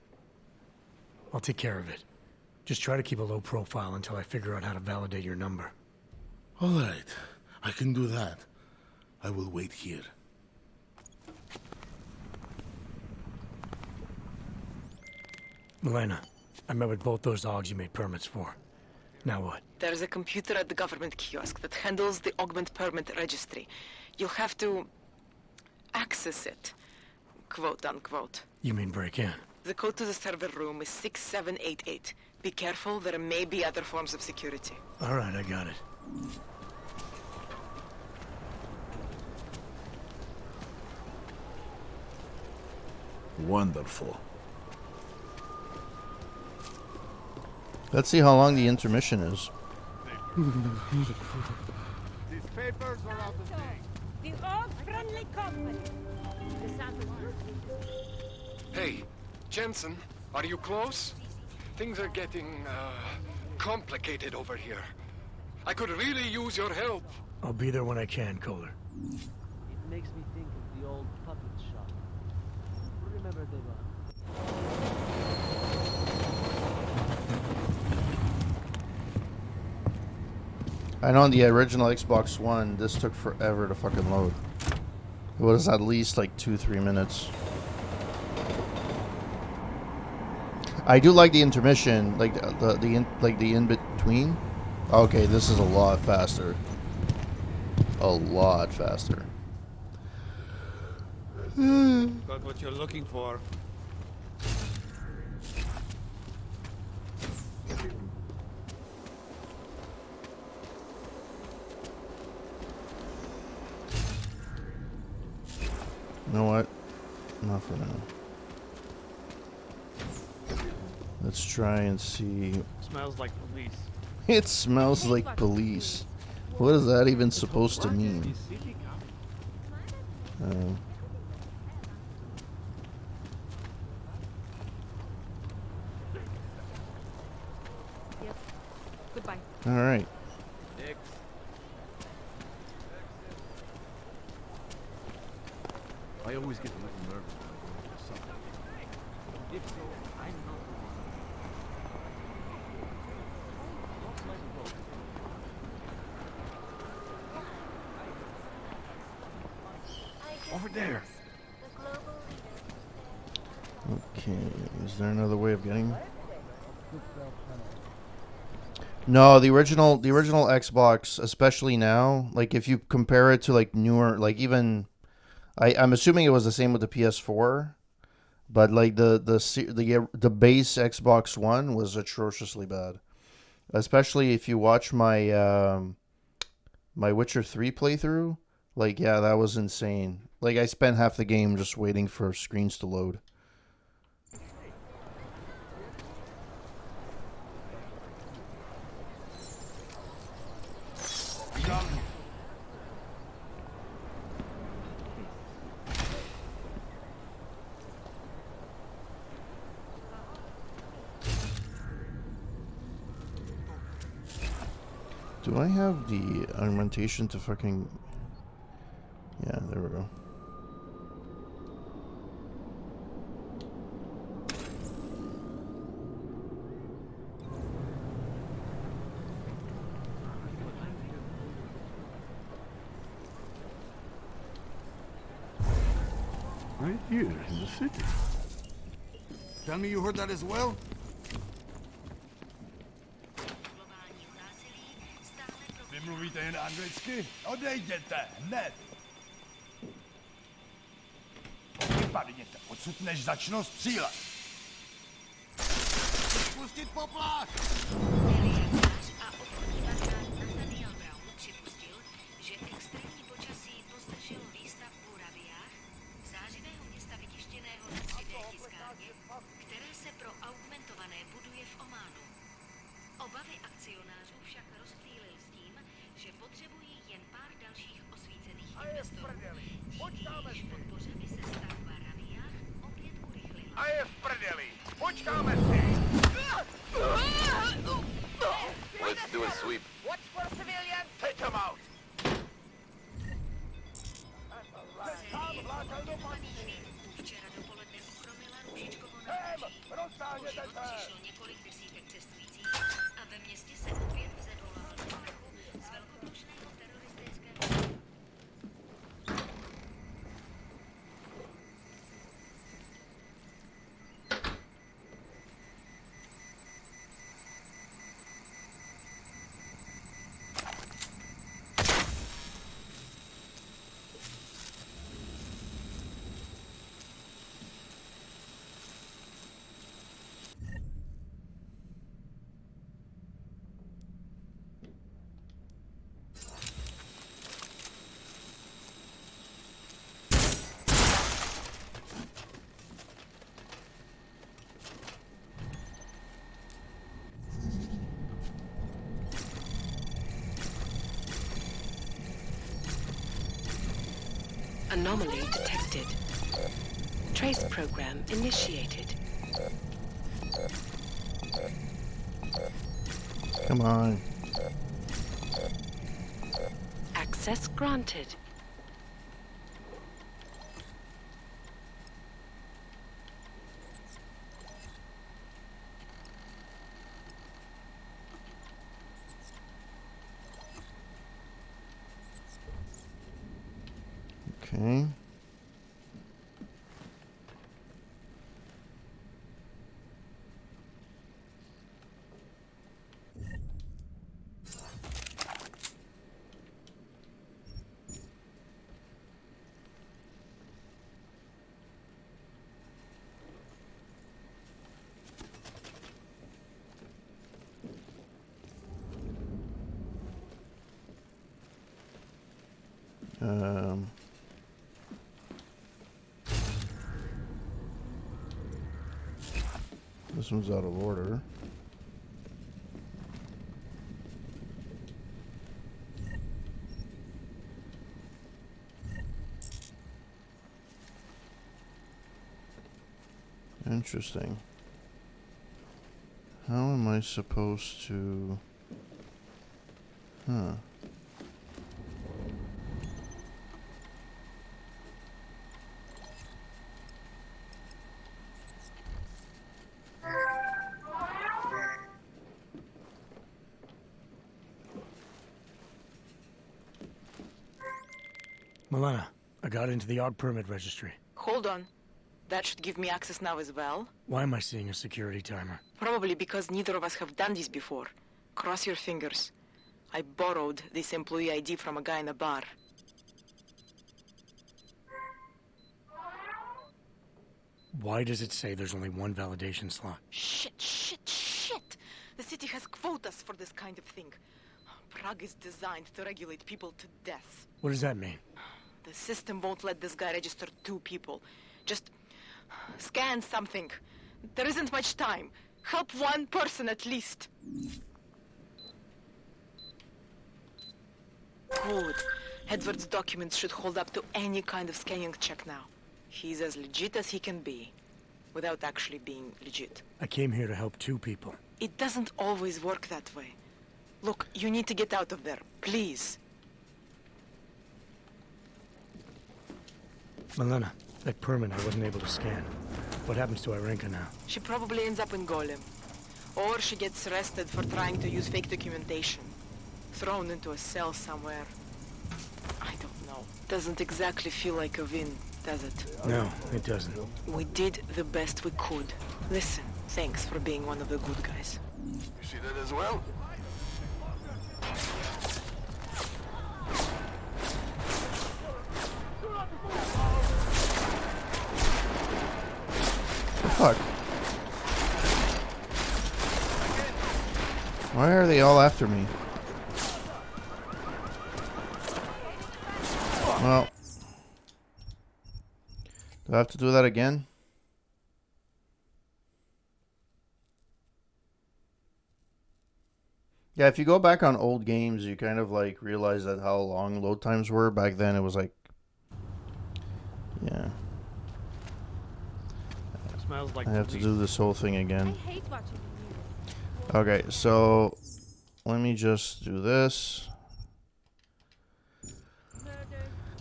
I'll take care of it. Just try to keep a low profile until I figure out how to validate your number. All right. I can do that. I will wait here. Milena, I met with both those AUGs you made permits for. Now what? There's a computer at the government kiosk that handles the augment permit registry. You'll have to access it, quote unquote. You mean break in? The code to the server room is 6788. Be careful, there may be other forms of security. All right, I got it. Wonderful. Let's see how long the intermission is. These papers are out of date. The all-friendly company. The sample. Hey, Jensen, are you close? Things are getting, complicated over here. I could really use your help. I'll be there when I can, Kohler. It makes me think of the old puppet shop. Remember the I know on the original Xbox One, this took forever to fucking load. It was at least like 2-3 minutes. I do like the intermission, like the in between. Okay, this is a lot faster. A lot faster. Got what you're looking for. You know what? Not for now. Let's try and see. Smells like police. It smells like police. What is that even supposed to mean? Yep. Goodbye. All right. always get a little nervous when I go into something. If so, I'm not the one. Don't let go. Over there. Okay, is there another way of getting? No, the original Xbox, especially now, like if you compare it to like newer, like even I'm assuming it was the same with the PS4, but like the base Xbox One was atrociously bad. Especially if you watch my my Witcher 3 playthrough, like yeah, that was insane. Like I spent half the game just waiting for screens to load. Do I have the augmentation to fucking... Yeah, there we go. Right here in the city. Tell me you heard that as well? Vy mluvíte jen anglicky? Odejděte, hned! Vypadněte odsud, než začnu střílet! Pustit poplach! které se pro augmentované buduje v Ománu. Obavy akcionářů však rozptýlil s tím, že potřebují jen pár dalších osvícených investorů. Díky podpoře by se stavba Raviách opět urychlila. A je v prdeli! Počkáme si! Let's do a sweep. What's for civilians? Take them out! Včera dopoledne uchromila Růžičkovo nádraží. Přišlo několik desítek cestujících a ve městě se opět vzedmula vlna strachu z velkoplošného teroristického... Anomaly detected. Trace program initiated. Come on. Access granted. Okay. This one's out of order. Interesting. How am I supposed to... Huh. Milena, I got into the AUG permit registry. Hold on. That should give me access now as well. Why am I seeing a security timer? Probably because neither of us have done this before. Cross your fingers. I borrowed this employee ID from a guy in a bar. Why does it say there's only one validation slot? Shit! The city has quotas for this kind of thing. Prague is designed to regulate people to death. What does that mean? The system won't let this guy register 2 people. Just scan something. There isn't much time. Help 1 person at least. Good. Edward's documents should hold up to any kind of scanning check now. He's as legit as he can be, without actually being legit. I came here to help 2 people. It doesn't always work that way. Look, you need to get out of there, please. Milena, that permit I wasn't able to scan. What happens to Irenka now? She probably ends up in Golem. Or she gets arrested for trying to use fake documentation. Thrown into a cell somewhere. I don't know. Doesn't exactly feel like a win, does it? No, it doesn't. We did the best we could. Listen, thanks for being one of the good guys. You see that as well? Fuck. Why are they all after me? Well, do I have to do that again? Yeah, if you go back on old games, you kind of like realize that how long load times were. Back then it was like, yeah. Smells like I have to do this whole thing again. I hate watching the news. Okay, so let me just do this.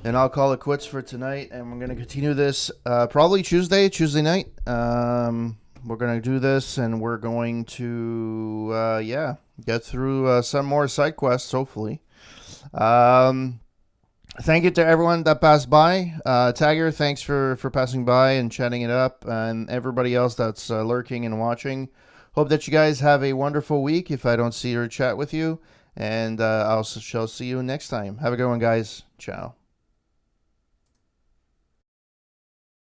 And I'll call it quits for tonight, and we're going to continue this probably Tuesday night. We're going to do this, and we're going to, get through some more side quests, hopefully. Thank you to everyone that passed by. Tagger, thanks for passing by and chatting it up, and everybody else that's lurking and watching. Hope that you guys have a wonderful week if I don't see or chat with you, and shall see you next time. Have a good one, guys. Ciao.